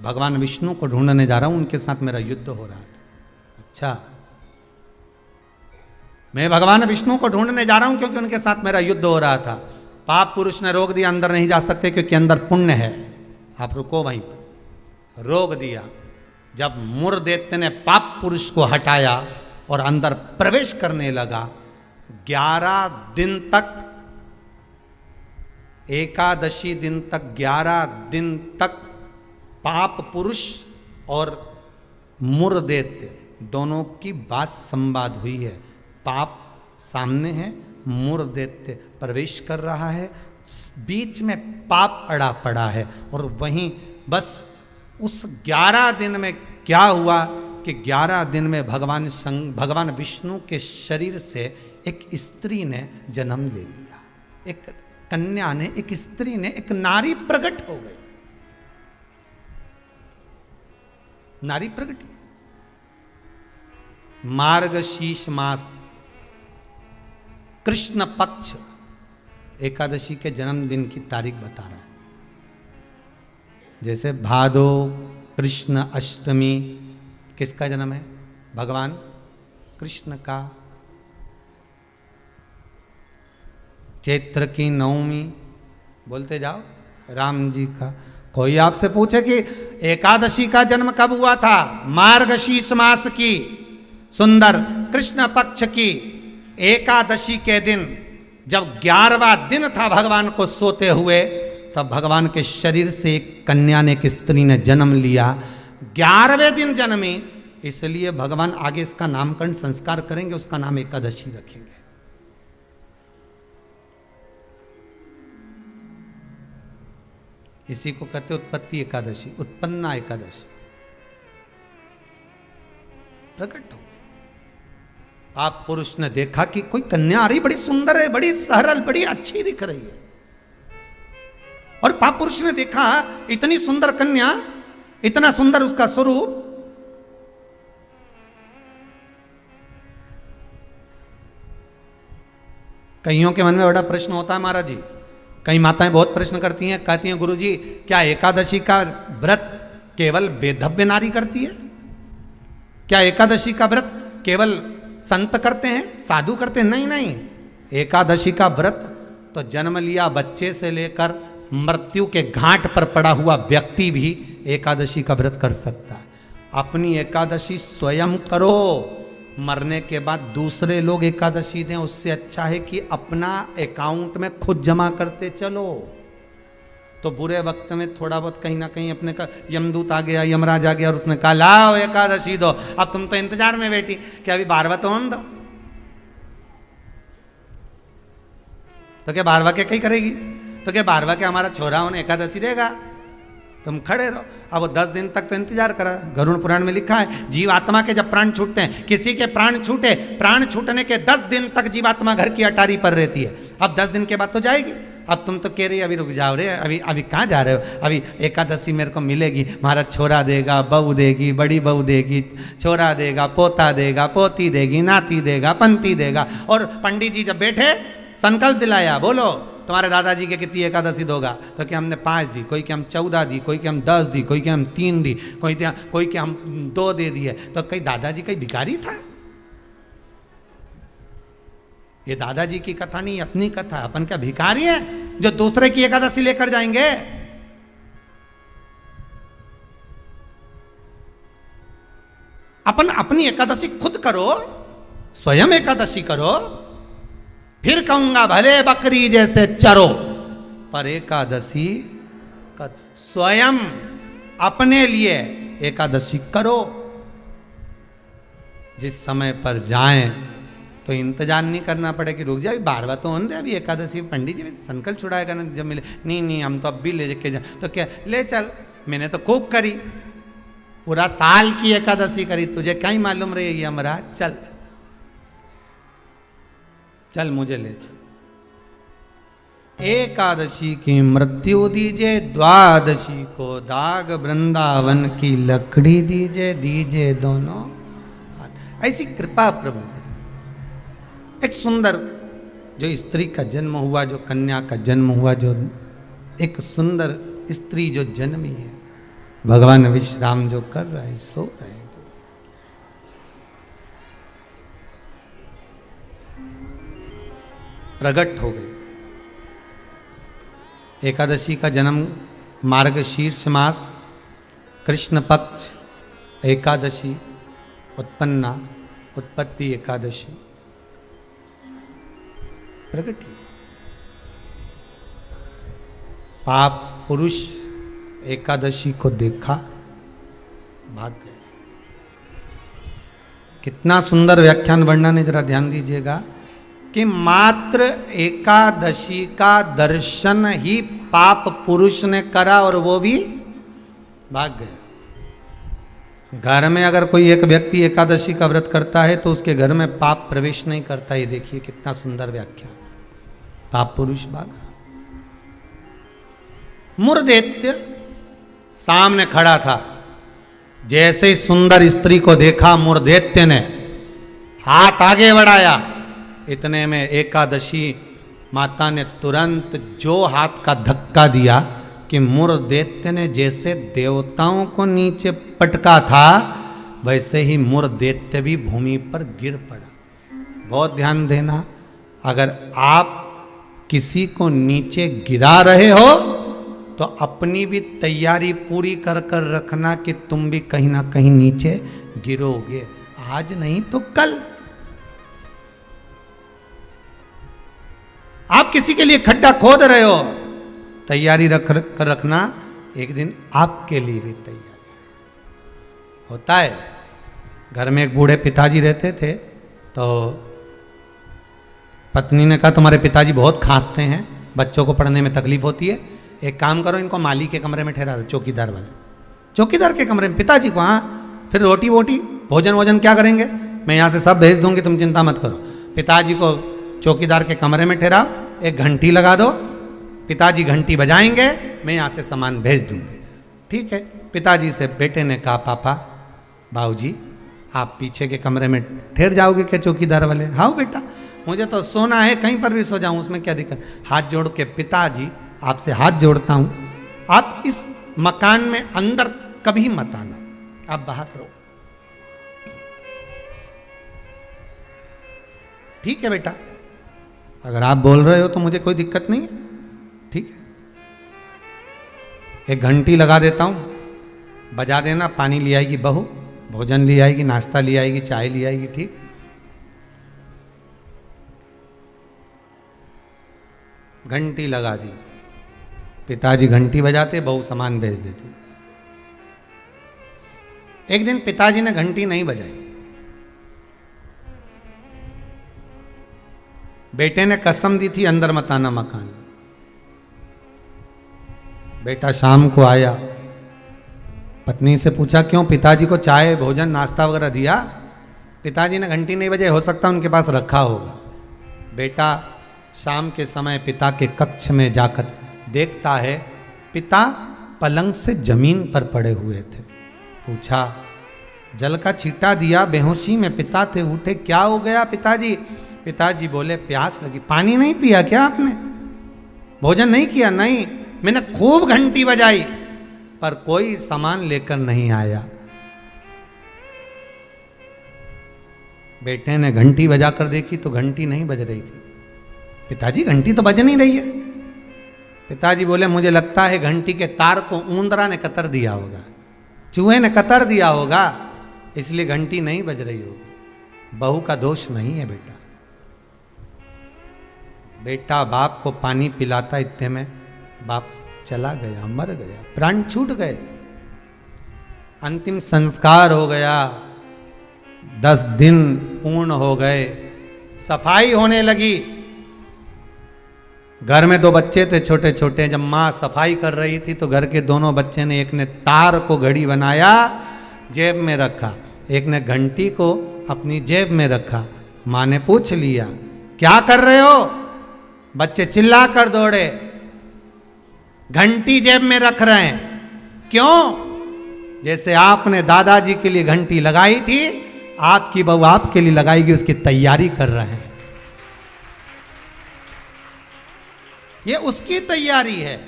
भगवान विष्णु को ढूंढने जा रहा हूं, उनके साथ मेरा युद्ध हो रहा था। अच्छा, मैं भगवान विष्णु को ढूंढने जा रहा हूं क्योंकि उनके साथ मेरा युद्ध हो रहा था। पाप पुरुष ने रोक दिया, अंदर नहीं जा सकते क्योंकि अंदर पुण्य है, आप रुको वहीं पर। रोक दिया। जब मुरदैत्य ने पाप पुरुष को हटाया और अंदर प्रवेश करने लगा, 11 दिन तक, एकादशी दिन तक, 11 दिन तक पाप पुरुष और मुरदैत्य दोनों की बात संवाद हुई है। पाप सामने है, मुरदैत्य प्रवेश कर रहा है, बीच में पाप अड़ा पड़ा है। और वहीं बस उस 11 दिन में क्या हुआ कि 11 दिन में भगवान विष्णु के शरीर से एक स्त्री ने जन्म ले लिया। एक कन्या ने, एक स्त्री ने, एक नारी प्रकट हो गई। नारी प्रकट। मार्गशीर्ष मास कृष्ण पक्ष एकादशी के जन्मदिन की तारीख बता रहा है। जैसे भादो कृष्ण अष्टमी, किसका जन्म है? भगवान कृष्ण का। चैत्र की नवमी, बोलते जाओ, राम जी का। कोई आपसे पूछे कि एकादशी का जन्म कब हुआ था? मार्गशीर्ष मास की सुंदर कृष्ण पक्ष की एकादशी के दिन, जब 11वां दिन था भगवान को सोते हुए, तब भगवान के शरीर से एक कन्या ने, एक स्त्री ने जन्म लिया। 11वें दिन जन्मी इसलिए भगवान आगे इसका नामकरण संस्कार करेंगे, उसका नाम एकादशी रखेंगे। इसी को कहते उत्पत्ति एकादशी, उत्पन्ना एकादशी। प्रकट हो गए। आप पुरुष ने देखा कि कोई कन्या आ रही, बड़ी सुंदर है, बड़ी सरल, बड़ी अच्छी दिख रही है। और पाप पुरुष ने देखा इतनी सुंदर कन्या, इतना सुंदर उसका स्वरूप, कईयों के मन में बड़ा प्रश्न होता है महाराज जी। कई माताएं बहुत प्रश्न करती हैं, कहती हैं गुरुजी क्या एकादशी का व्रत केवल वेदव्य नारी करती है? क्या एकादशी का व्रत केवल संत करते हैं, साधु करते हैं? नहीं नहीं, एकादशी का व्रत तो जन्म लिया बच्चे से लेकर मृत्यु के घाट पर पड़ा हुआ व्यक्ति भी एकादशी का व्रत कर सकता है। अपनी एकादशी स्वयं करो, मरने के बाद दूसरे लोग एकादशी दें, उससे अच्छा है कि अपना अकाउंट में खुद जमा करते चलो। तो बुरे वक्त में थोड़ा बहुत कहीं ना कहीं अपने का यमदूत आ गया, यमराज आ गया और उसने कहा लाओ एकादशी दो। अब तुम तो इंतजार में बैठी कि अभी बारवा तो हम दो, तो क्या बारवा के कहीं करेगी? तो क्या बारवा के हमारा छोरा उन्हें एकादशी देगा? तुम खड़े रहो। अब वो 10 दिन तक तो इंतजार करा। गरुड़ पुराण में लिखा है जीवात्मा के जब प्राण छूटते हैं, किसी के प्राण छूटे, प्राण छूटने के 10 दिन तक जीवात्मा घर की अटारी पर रहती है। अब 10 दिन के बाद तो जाएगी। अब तुम तो कह रही अभी रुक जाओ रे, अभी कहाँ जा रहे हो? अभी एकादशी मेरे को मिलेगी, हमारा छोरा देगा, बहू देगी, बड़ी बहू देगी, छोरा देगा, पोता देगा, पोती देगी, नाती देगा, पंती देगा। और पंडित जी जब बैठे संकल्प दिलाया, बोलो तुम्हारे दादाजी के कितनी एकादशी दोगा? तो क्या हमने 5 दी, कोई कि हम 14 दी, कोई कि हम 10 दी, कोई कि हम 3 दी, कोई कि हम 2 दे दिए। तो कहीं दादाजी कहीं भिखारी था? ये दादाजी की कथा नहीं, अपनी कथा। अपन क्या भिखारी है जो दूसरे की एकादशी लेकर जाएंगे? अपन अपनी एकादशी खुद करो, स्वयं एकादशी करो, फिर कहूंगा भले बकरी जैसे चरो, पर एकादशी कर। स्वयं अपने लिए एकादशी करो। जिस समय पर जाएं तो इंतजार नहीं करना पड़े कि रुक जाए, अभी बारवा तो होने दे, अभी एकादशी पंडित जी संकल्प छुड़ाएगा ना जब मिले। नहीं हम तो अब भी ले के जाए। तो क्या ले चल, मैंने तो खूब करी, पूरा साल की एकादशी करी, तुझे क्या ही मालूम रही हमारा? चल चल मुझे ले चल। एकादशी की मृत्यु दीजिए, द्वादशी को दाग वृंदावन की लकड़ी दीजिए दोनों। ऐसी कृपा प्रभु। एक सुंदर जो स्त्री का जन्म हुआ, जो कन्या का जन्म हुआ, जो एक सुंदर स्त्री जो जन्मी है, भगवान विश्राम जो कर रहे हैं, सो रहे हैं, प्रकट हो गए। एकादशी का जन्म मार्गशीर्ष मास कृष्ण पक्ष एकादशी, उत्पन्ना, उत्पत्ति एकादशी प्रकट हुई। पाप पुरुष एकादशी को देखा, भाग गए। कितना सुंदर व्याख्यान वर्णन है, जरा ध्यान दीजिएगा कि मात्र एकादशी का दर्शन ही पाप पुरुष ने करा और वो भी भाग गया। घर में अगर कोई एक व्यक्ति एकादशी का व्रत करता है तो उसके घर में पाप प्रवेश नहीं करता। ये देखिए कितना सुंदर व्याख्या। पाप पुरुष भागा। मुरदैत्य सामने खड़ा था। जैसे ही सुंदर स्त्री को देखा, मुरदैत्य ने हाथ आगे बढ़ाया। इतने में एकादशी माता ने तुरंत जो हाथ का धक्का दिया कि मुरदैत्य ने जैसे देवताओं को नीचे पटका था, वैसे ही मुरदैत्य भी भूमि पर गिर पड़ा। बहुत ध्यान देना, अगर आप किसी को नीचे गिरा रहे हो तो अपनी भी तैयारी पूरी कर कर रखना कि तुम भी कहीं ना कहीं नीचे गिरोगे। आज नहीं तो कल। आप किसी के लिए खड्डा खोद रहे हो, तैयारी कर रखना, एक दिन आपके लिए भी तैयारी होता है। घर में एक बूढ़े पिताजी रहते थे, तो पत्नी ने कहा तुम्हारे पिताजी बहुत खांसते हैं, बच्चों को पढ़ने में तकलीफ होती है, एक काम करो इनको माली के कमरे में ठहरा दो, चौकीदार वाले, चौकीदार के कमरे में पिताजी को। हाँ, फिर रोटी वोटी भोजन वोजन क्या करेंगे, मैं यहाँ से सब भेज दूंगी, तुम चिंता मत करो। पिताजी को चौकीदार के कमरे में ठहराओ, एक घंटी लगा दो, पिताजी घंटी बजाएंगे, मैं यहाँ से सामान भेज दूंगी। ठीक है। पिताजी से बेटे ने कहा पापा बाबूजी आप पीछे के कमरे में ठहर जाओगे क्या चौकीदार वाले? हाँ बेटा, मुझे तो सोना है, कहीं पर भी सो जाऊं, उसमें क्या दिक्कत। हाथ जोड़ के पिताजी आपसे हाथ जोड़ता हूं, आप इस मकान में अंदर कभी मत आना, आप बाहर रहो। ठीक है बेटा, अगर आप बोल रहे हो तो मुझे कोई दिक्कत नहीं है। ठीक है, एक घंटी लगा देता हूं, बजा देना, पानी ले आएगी बहू, भोजन ले आएगी, नाश्ता ले आएगी, चाय ले आएगी। ठीक है। घंटी लगा दी, पिताजी घंटी बजाते, बहू सामान भेज देती। एक दिन पिताजी ने घंटी नहीं बजाई, बेटे ने कसम दी थी अंदर मत आना मकान। बेटा शाम को आया, पत्नी से पूछा क्यों, पिताजी को चाय भोजन नाश्ता वगैरह दिया? पिताजी ने घंटी नहीं बजाई, हो सकता उनके पास रखा होगा। बेटा शाम के समय पिता के कक्ष में जाकर देखता है पिता पलंग से जमीन पर पड़े हुए थे। पूछा, जल का छींटा दिया, बेहोशी में पिता थे, उठे, क्या हो गया पिताजी? पिताजी बोले प्यास लगी। पानी नहीं पिया क्या आपने? भोजन नहीं किया? नहीं, मैंने खूब घंटी बजाई पर कोई सामान लेकर नहीं आया। बेटे ने घंटी बजाकर देखी तो घंटी नहीं बज रही थी। पिताजी घंटी तो बज नहीं रही है। पिताजी बोले मुझे लगता है घंटी के तार को ऊंदरा ने कतर दिया होगा, चूहे ने कतर दिया होगा, इसलिए घंटी नहीं बज रही होगी। बहू का दोष नहीं है बेटा। बेटा बाप को पानी पिलाता, इतने में बाप चला गया, मर गया, प्राण छूट गए, अंतिम संस्कार हो गया, 10 दिन पूर्ण हो गए, सफाई होने लगी। घर में 2 बच्चे थे छोटे छोटे, जब माँ सफाई कर रही थी तो घर के दोनों बच्चे ने, एक ने तार को घड़ी बनाया जेब में रखा, एक ने घंटी को अपनी जेब में रखा। माँ ने पूछ लिया क्या कर रहे हो? बच्चे चिल्ला कर दौड़े, घंटी जेब में रख रहे हैं। क्यों? जैसे आपने दादाजी के लिए घंटी लगाई थी, आपकी बहू आपके लिए लगाएगी, उसकी तैयारी कर रहे हैं। ये उसकी तैयारी है,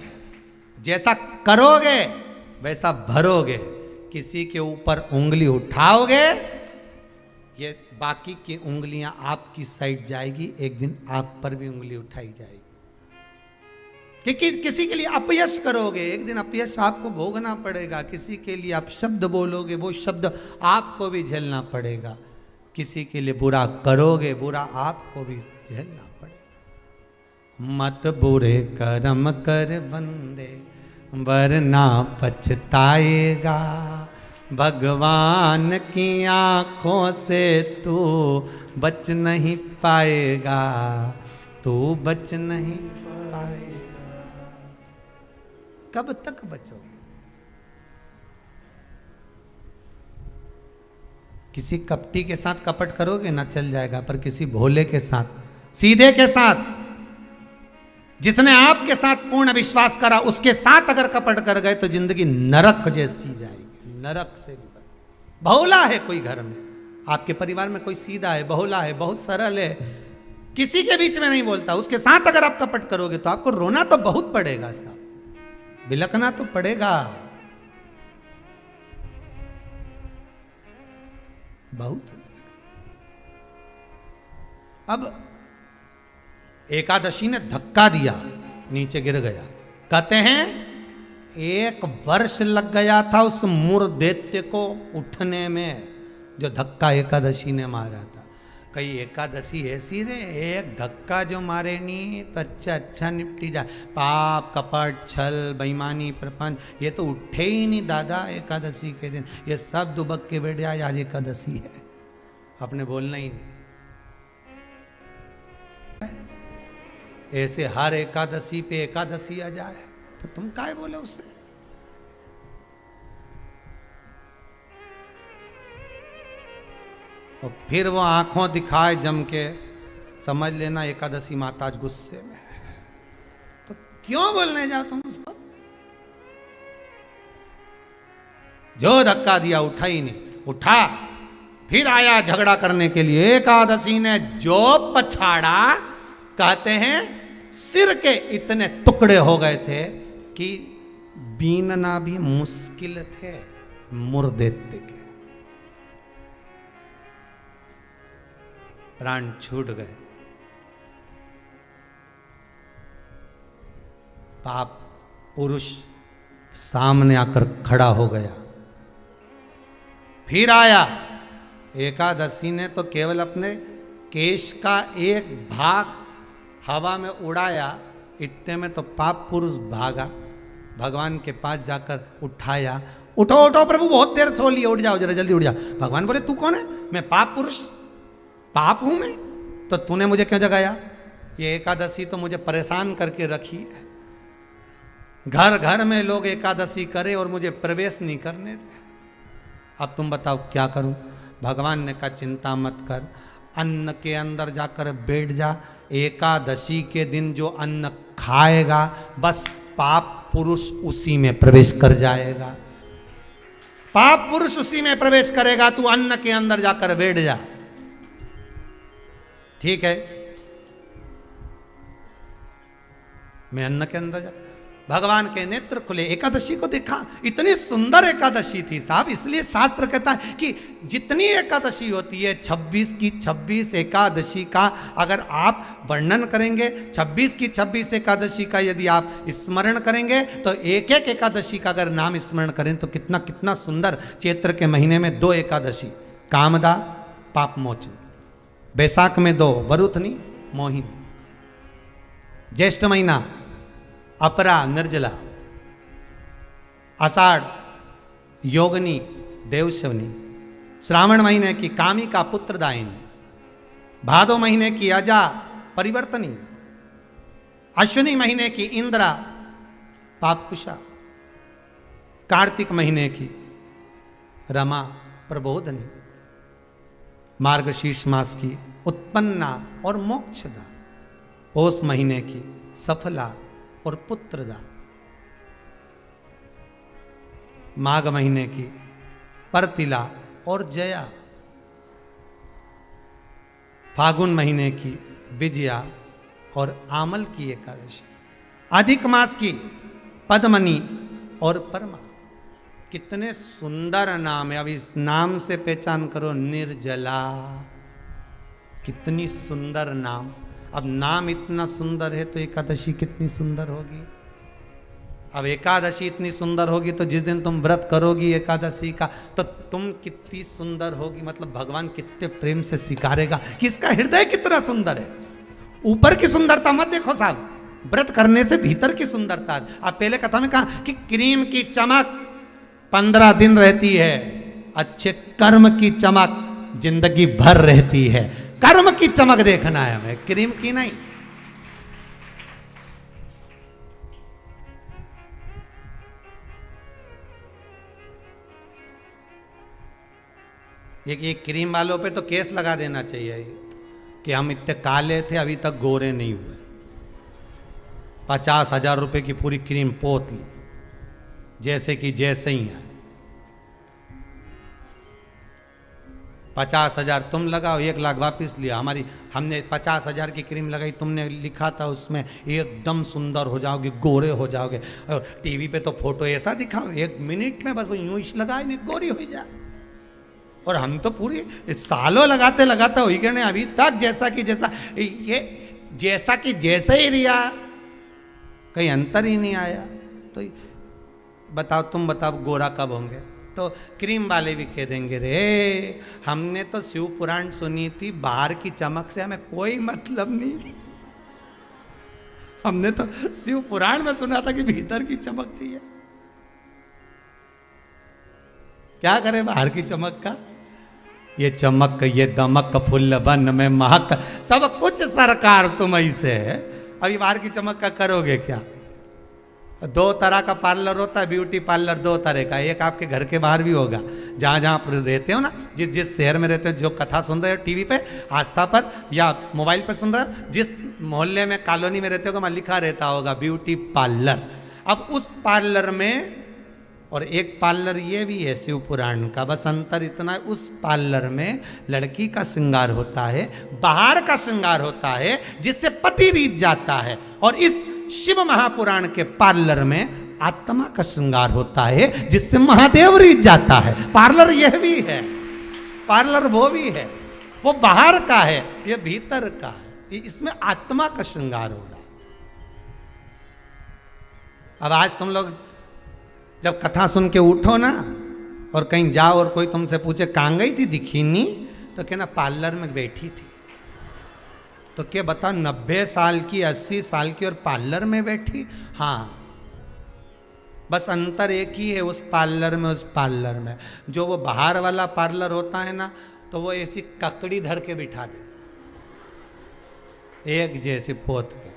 जैसा करोगे वैसा भरोगे। किसी के ऊपर उंगली उठाओगे, ये बाकी की उंगलियां आपकी साइड जाएगी, एक दिन आप पर भी उंगली उठाई जाएगी। कि किसी के लिए अपयश करोगे, एक दिन अपयश आपको भोगना पड़ेगा। किसी के लिए आप शब्द बोलोगे, वो शब्द आपको भी झेलना पड़ेगा। किसी के लिए बुरा करोगे, बुरा आपको भी झेलना पड़ेगा। मत बुरे कर्म कर बंदे, वरना पछताएगा। भगवान की आंखों से तू बच नहीं पाएगा, तू बच नहीं पाएगा। कब तक बचोगे? किसी कपटी के साथ कपट करोगे ना, चल जाएगा, पर किसी भोले के साथ, सीधे के साथ, जिसने आपके साथ पूर्ण विश्वास करा, उसके साथ अगर कपट कर गए तो जिंदगी नरक जैसी जाएगी, नरक से भी। भोला है कोई घर में, आपके परिवार में कोई सीधा है, भोला है, बहुत सरल है, किसी के बीच में नहीं बोलता, उसके साथ अगर आप कपट करोगे तो आपको रोना तो बहुत पड़ेगा साहब, बिलखना तो पड़ेगा बहुत। अब एकादशी ने धक्का दिया, नीचे गिर गया। कहते हैं 1 वर्ष लग गया था उस मूर दैत्य को उठने में, जो धक्का एकादशी ने मारा था। कई एकादशी ऐसी रे, एक धक्का जो मारे नहीं तो अच्छा निपटी जा। पाप कपट छल बेईमानी प्रपंच ये तो उठे ही नहीं दादा एकादशी के दिन, ये सब दुबक के बैठ जाए आज एकादशी है, आपने बोलना ही नहीं। ऐसे हर एकादशी पे एकादशी आ जाए तो तुम काय बोले उससे। और फिर वो आंखों दिखाए जम के, समझ लेना एकादशी माता आज गुस्से में है। तो क्यों बोलने जाओ तुम उसको? जो धक्का दिया उठा ही नहीं, उठा फिर आया झगड़ा करने के लिए। एकादशी ने जो पछाड़ा, कहते हैं सिर के इतने टुकड़े हो गए थे कि बीनना भी मुश्किल थे मुर्दे के, प्राण छूट गए। पाप पुरुष सामने आकर खड़ा हो गया। फिर आया एकादशी ने तो केवल अपने केश का एक भाग हवा में उड़ाया, इतने में तो पाप पुरुष भागा, भगवान के पास जाकर उठाया। उठो उठो प्रभु बहुत देर सो लिए, उठ जाओ जरा जल्दी उठ जाओ। भगवान बोले तू कौन है? मैं पाप पुरुष, पाप हूं मैं, तो तूने मुझे क्यों जगाया? ये एकादशी तो मुझे परेशान करके रखी है। घर घर में लोग एकादशी करे और मुझे प्रवेश नहीं करने दे। अब तुम बताओ क्या करूं? भगवान ने कहा चिंता मत कर, अन्न के अंदर जाकर बैठ जा। एकादशी के दिन जो अन्न खाएगा बस पाप पुरुष उसी में प्रवेश कर जाएगा। पाप पुरुष उसी में प्रवेश करेगा, तू अन्न के अंदर जाकर बैठ जा। ठीक है, मैं अन्न के अंदर जा। भगवान के नेत्र खुले, एकादशी को देखा, इतनी सुंदर एकादशी थी साहब। इसलिए शास्त्र कहता है कि जितनी एकादशी होती है 26 की 26 एकादशी का अगर आप वर्णन करेंगे, 26 की 26 एकादशी का यदि आप स्मरण करेंगे तो एक एक एकादशी का अगर नाम स्मरण करें तो कितना कितना सुंदर। चैत्र के महीने में 2 एकादशी, कामदा पाप मोचन, बैसाख में 2 वरुथनी मोहिनी, ज्येष्ठ महीना अपरा निर्जला, आषाढ़ योगनी देवशवनी, श्रावण महीने की कामिका पुत्रदायिनी, भादो महीने की अजा परिवर्तनी, अश्विनी महीने की इंद्रा पापकुशा, कार्तिक महीने की रमा प्रबोधनी, मार्गशीर्ष मास की उत्पन्ना और मोक्षदा, पौष महीने की सफला और पुत्रदा, माघ महीने की परतिला और जया, फागुन महीने की विजया और आमल की एकादशी, अधिक मास की पद्मनी और परमा। कितने सुंदर नाम है। अब इस नाम से पहचान करो, निर्जला, कितनी सुंदर नाम। अब नाम इतना सुंदर है तो एकादशी कितनी सुंदर होगी। अब एकादशी इतनी सुंदर होगी तो जिस दिन तुम व्रत करोगी एकादशी का तो तुम कितनी सुंदर होगी। मतलब भगवान कितने प्रेम से स्वीकारेगा कि इसका हृदय कितना सुंदर है। ऊपर की सुंदरता मत देखो साहब, व्रत करने से भीतर की सुंदरता। अब पहले कथा में कहा कि क्रीम की चमक 15 दिन रहती है, अच्छे कर्म की चमक जिंदगी भर रहती है। कर्म की चमक देखना है हमें, क्रीम की नहीं। ये क्रीम वालों पे तो केस लगा देना चाहिए कि हम इतने काले थे अभी तक गोरे नहीं हुए। 50,000 रुपए की पूरी क्रीम पोत ली, जैसे कि जैसे ही है। 50,000 तुम लगाओ, 1 लाख वापस लिया। हमने 50,000 की क्रीम लगाई, तुमने लिखा था उसमें एकदम सुंदर हो जाओगे, गोरे हो जाओगे। और टीवी पे तो फोटो ऐसा दिखाओ 1 मिनट में बस वो यूं ही लगाए नहीं गोरी हो जाए। और हम तो पूरी सालों लगाते लगाते हो गए अभी तक जैसा कि जैसा, ये जैसा कि जैसे ही रिया, कहीं अंतर ही नहीं आया। तो बताओ, तुम बताओ गोरा कब होंगे? तो क्रीम वाले भी कह देंगे रे हमने तो शिव पुराण सुनी थी, बाहर की चमक से हमें कोई मतलब नहीं। हमने तो शिव पुराण में सुना था कि भीतर की चमक चाहिए। क्या करे बाहर की चमक का? ये चमक ये दमक फुल्ल बन में महक सब कुछ सरकार तुम ऐसे है। अभी बाहर की चमक का करोगे क्या? दो तरह का पार्लर होता है, ब्यूटी पार्लर दो तरह का। एक आपके घर के बाहर भी होगा, जहाँ जहाँ आप रहते हो ना, जिस जिस शहर में रहते हो, जो कथा सुन रहे हो टीवी पे आस्था पर या मोबाइल पे सुन रहे हो, जिस मोहल्ले में कॉलोनी में रहते हो वहाँ लिखा रहता होगा ब्यूटी पार्लर। अब उस पार्लर में और एक पार्लर ये भी है शिव पुराण का, बस अंतर इतना है उस पार्लर में लड़की का श्रृंगार होता है, बाहर का श्रृंगार होता है जिससे पति रीत जाता है, और इस शिव महापुराण के पार्लर में आत्मा का श्रृंगार होता है जिससे महादेव रीत जाता है। पार्लर यह भी है, पार्लर वो भी है, वो बाहर का है, ये भीतर का है, इसमें आत्मा का श्रृंगार होगा। अब आज तुम लोग जब कथा सुन के उठो ना और कहीं जाओ और कोई तुमसे पूछे कहाँ गई थी दिखी नहीं, तो कहना पार्लर में बैठी थी। तो क्या बताओ 90 साल की 80 साल की और पार्लर में बैठी? हाँ, बस अंतर एक ही है उस पार्लर में उस पार्लर में। जो वो बाहर वाला पार्लर होता है ना, तो वो ऐसी ककड़ी धर के बिठा दे एक जैसी पोत के,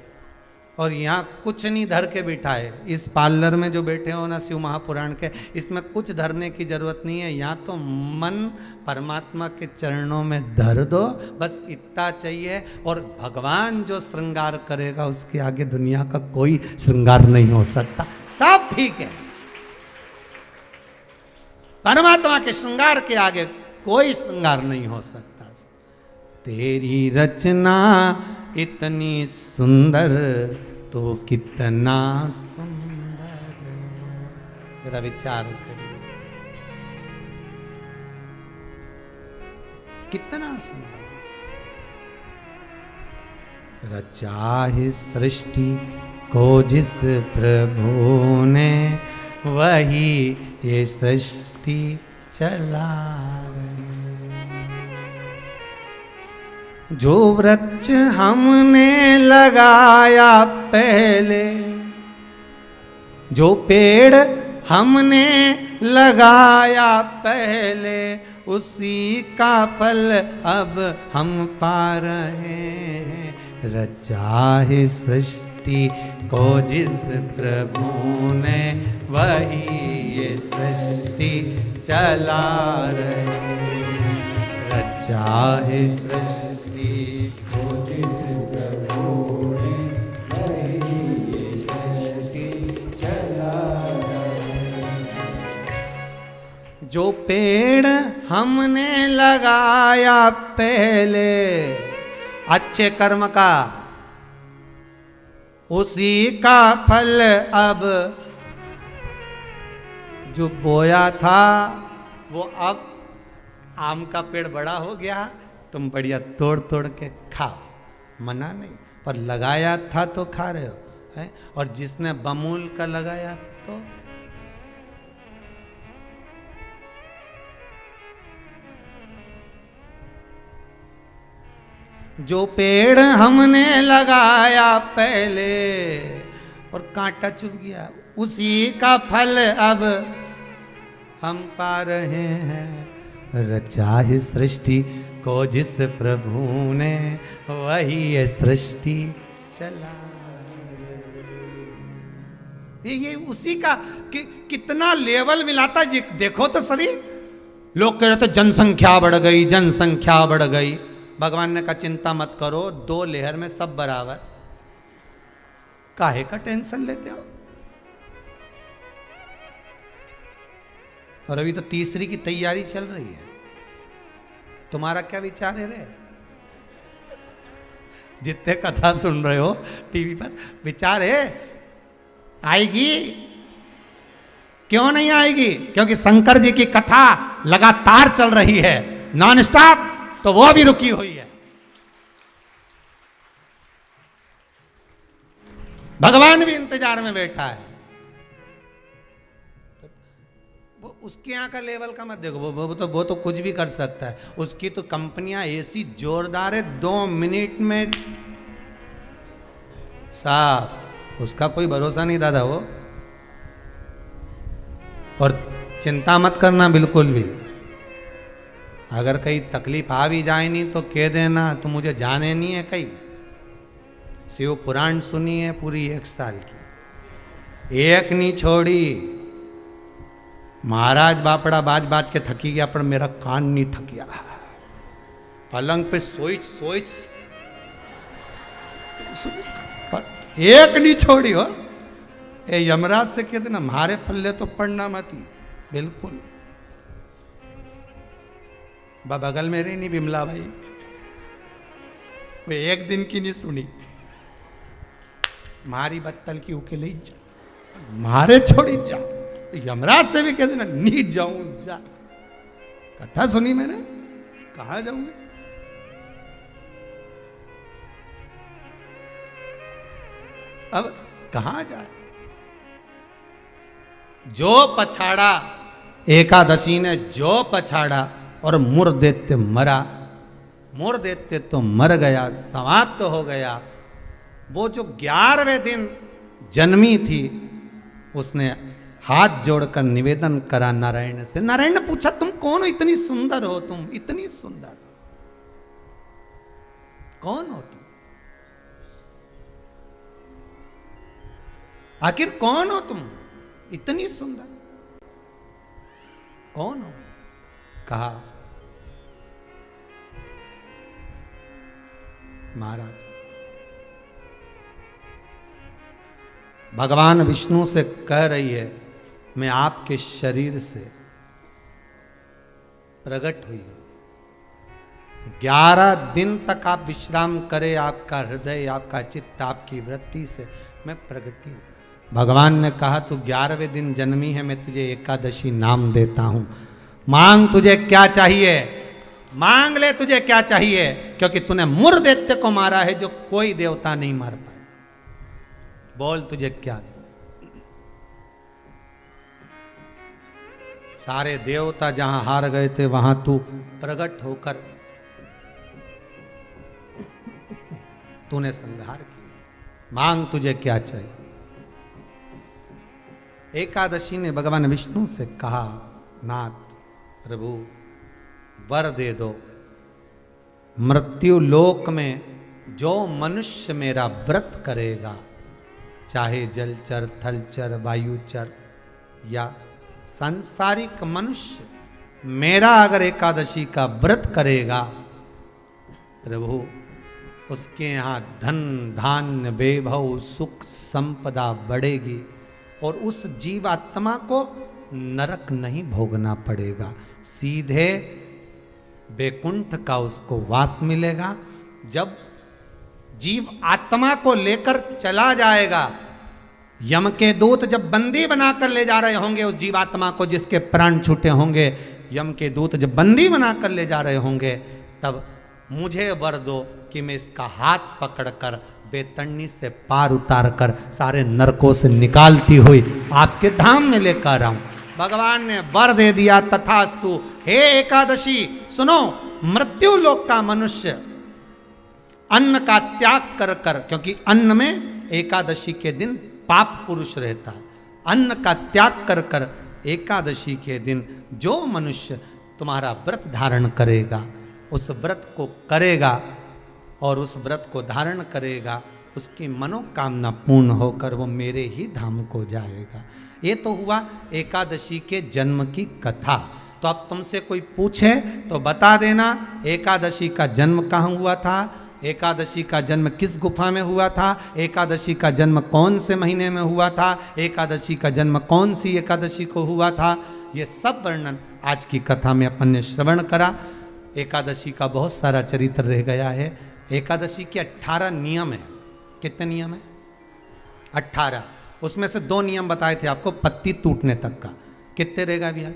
और यहाँ कुछ नहीं धर के बिठाए। इस पार्लर में जो बैठे हो ना शिव महापुराण के, इसमें कुछ धरने की जरूरत नहीं है। यहाँ तो मन परमात्मा के चरणों में धर दो, बस इतना चाहिए। और भगवान जो श्रृंगार करेगा उसके आगे दुनिया का कोई श्रृंगार नहीं हो सकता, सब ठीक है। परमात्मा के श्रृंगार के आगे कोई श्रृंगार नहीं हो सकता। तेरी रचना इतनी सुंदर तो कितना सुंदर, जरा विचार करिए, कितना सुंदर। रचा है सृष्टि को जिस प्रभु ने, वही ये सृष्टि चला रहे। जो वृक्ष हमने लगाया पहले, जो पेड़ हमने लगाया पहले, उसी का फल अब हम पा रहे हैं। रचा है सृष्टि को जिस प्रभु ने, वही ये सृष्टि चला रहे हैं। रचा है सृष्टि जो पेड़ हमने लगाया पहले अच्छे कर्म का, उसी का फल अब जो बोया था वो अब आम का पेड़ बड़ा हो गया, तुम बढ़िया तोड़ तोड़ के खाओ, मना नहीं, पर लगाया था तो खा रहे हो है। और जिसने बमूल का लगाया तो जो पेड़ हमने लगाया पहले और कांटा चुभ गया, उसी का फल अब हम पा रहे हैं। रचा है सृष्टि को जिस प्रभु ने, वही ये सृष्टि चला। ये उसी का कितना लेवल मिलाता, देखो तो सही। लोग कह रहे थे जनसंख्या बढ़ गई, जनसंख्या बढ़ गई। भगवान ने कहा चिंता मत करो, 2 लेहर में सब बराबर, काहे का टेंशन लेते हो। और अभी तो तीसरी की तैयारी चल रही है, तुम्हारा क्या विचार है रे? जितने कथा सुन रहे हो टीवी पर, विचार है आएगी? क्यों नहीं आएगी? क्योंकि शंकर जी की कथा लगातार चल रही है, नॉन स्टॉप, तो वो भी रुकी हुई है। भगवान भी इंतजार में बैठा है। उसके यहाँ का लेवल का मत देखो, वो तो कुछ भी कर सकता है। उसकी तो कंपनियां ऐसी जोरदार है, 2 मिनट में साफ, उसका कोई भरोसा नहीं दादा वो। और चिंता मत करना बिल्कुल भी, अगर कहीं तकलीफ आ भी जाए नहीं तो कह देना तो मुझे जाने नहीं है कहीं। शिव पुराण सुनी है पूरी 1 साल की, एक नहीं छोड़ी। महाराज बापड़ा बाज बाज के थकी गया, पर मेरा कान नहीं थकिया। पलंग पे सोच सोच पर एक नहीं छोड़ी हो। ए यमराज से कहते ना, मारे पल्ले तो पड़ना मत ही, बिल्कुल। बगल में रही नहीं बिमला भाई, वो एक दिन की नहीं सुनी, मारी बत्तल की उकेले जा, मारे छोड़ी जा। तो यमराज से भी कहते ना, नीट जाऊं जा। कथा सुनी मैंने, कहा जाऊंगे। अब कहां जाए। जो पछाड़ा, एकादशी ने जो पछाड़ा और मुर देते मरा, मुर देते तो मर गया, समाप्त तो हो गया। वो जो 11वें दिन जन्मी थी, उसने हाथ जोड़कर निवेदन करा नारायण से। नारायण ने पूछा, तुम कौन हो, इतनी सुंदर हो तुम, इतनी सुंदर कौन हो तुम, आखिर कौन हो तुम, इतनी सुंदर कौन हो। कहा, महाराज भगवान विष्णु से कह रही है, मैं आपके शरीर से प्रकट हुई हूं। 11 दिन तक आप विश्राम करें, आपका हृदय, आपका चित्त, आपकी वृत्ति से मैं प्रकट हूं। भगवान ने कहा, तू 11वें दिन जन्मी है, मैं तुझे एकादशी नाम देता हूं। मांग, तुझे क्या चाहिए, मांग ले, तुझे क्या चाहिए, क्योंकि तूने मुर दैत्य को मारा है जो कोई देवता नहीं मार पाए। बोल तुझे क्या। सारे देवता जहां हार गए थे, वहां तू प्रकट होकर तूने संहार किया। मांग, तुझे क्या चाहिए। एकादशी ने भगवान विष्णु से कहा, नाथ प्रभु वर दे दो, मृत्यु लोक में जो मनुष्य मेरा व्रत करेगा, चाहे जलचर, थलचर, वायुचर या सांसारिक मनुष्य, मेरा अगर एकादशी का व्रत करेगा, प्रभु उसके यहाँ धन धान्य वैभव सुख संपदा बढ़ेगी और उस जीवात्मा को नरक नहीं भोगना पड़ेगा, सीधे वैकुंठ का उसको वास मिलेगा। जब जीव आत्मा को लेकर चला जाएगा, यम के दूत जब बंदी बनाकर ले जा रहे होंगे उस जीवात्मा को, जिसके प्राण छूटे होंगे, यम के दूत जब बंदी बनाकर ले जा रहे होंगे, तब मुझे वर दो कि मैं इसका हाथ पकड़कर बेतरनी से पार उतार कर सारे नरकों से निकालती हुई आपके धाम में लेकर आऊं। भगवान ने वर दे दिया, तथास्तु। हे एकादशी सुनो, मृत्यु लोक का मनुष्य अन्न का त्याग कर कर, क्योंकि अन्न में एकादशी के दिन पाप पुरुष रहता है, अन्न का त्याग कर कर एकादशी के दिन जो मनुष्य तुम्हारा व्रत धारण करेगा, उस व्रत को करेगा और उस व्रत को धारण करेगा, उसकी मनोकामना पूर्ण होकर वो मेरे ही धाम को जाएगा। ये तो हुआ एकादशी के जन्म की कथा। तो अब तुमसे कोई पूछे तो बता देना, एकादशी का जन्म कहाँ हुआ था, एकादशी का जन्म किस गुफा में हुआ था, एकादशी का जन्म कौन से महीने में हुआ था, एकादशी का जन्म कौन सी एकादशी को हुआ था, ये सब वर्णन आज की कथा में अपन ने श्रवण करा। एकादशी का बहुत सारा चरित्र रह गया है। एकादशी के 18 नियम है। कितने नियम है? 18। उसमें से 2 नियम बताए थे आपको पत्ती टूटने तक का। कितने रहेगा भैया?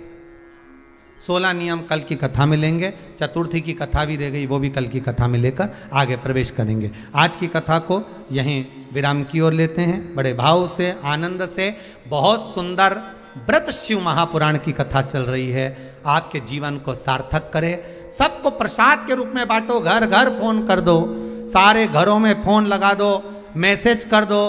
16 नियम कल की कथा में लेंगे। चतुर्थी की कथा भी रह गई, वो भी कल की कथा में लेकर आगे प्रवेश करेंगे। आज की कथा को यहीं विराम की ओर लेते हैं। बड़े भाव से, आनंद से, बहुत सुंदर व्रत शिव महापुराण की कथा चल रही है। आपके जीवन को सार्थक करे। सबको प्रसाद के रूप में बांटो, घर घर फोन कर दो, सारे घरों में फोन लगा दो, मैसेज कर दो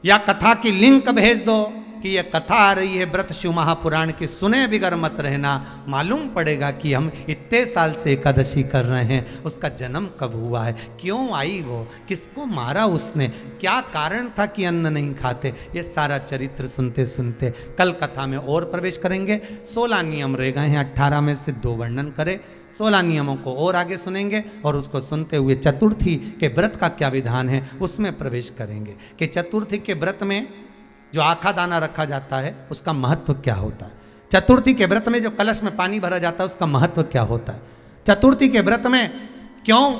या कथा की लिंक भेज दो कि ये कथा आ रही है व्रत शिव महापुराण की, सुने बिगर मत रहना। मालूम पड़ेगा कि हम इतने साल से एकादशी कर रहे हैं, उसका जन्म कब हुआ है, क्यों आई वो, किसको मारा उसने, क्या कारण था कि अन्न नहीं खाते। ये सारा चरित्र सुनते सुनते कल कथा में और प्रवेश करेंगे। 16 नियम रह गए हैं, 18 में से 2 वर्णन करें। 16 नियमों को और आगे सुनेंगे और उसको सुनते हुए चतुर्थी के व्रत का क्या विधान है उसमें प्रवेश करेंगे कि चतुर्थी के व्रत में जो आखा दाना रखा जाता है उसका महत्व क्या होता है। चतुर्थी के व्रत में जो कलश में पानी भरा जाता है उसका महत्व क्या होता है। चतुर्थी के व्रत में क्यों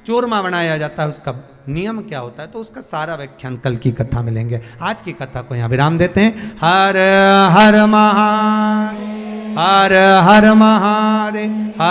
चूरमा बनाया जाता है, उसका नियम क्या होता है। तो उसका सारा व्याख्यान कल की कथा में लेंगे। आज की कथा को यहाँ विराम देते हैं। हर हर महादेव, हर हर महादेव।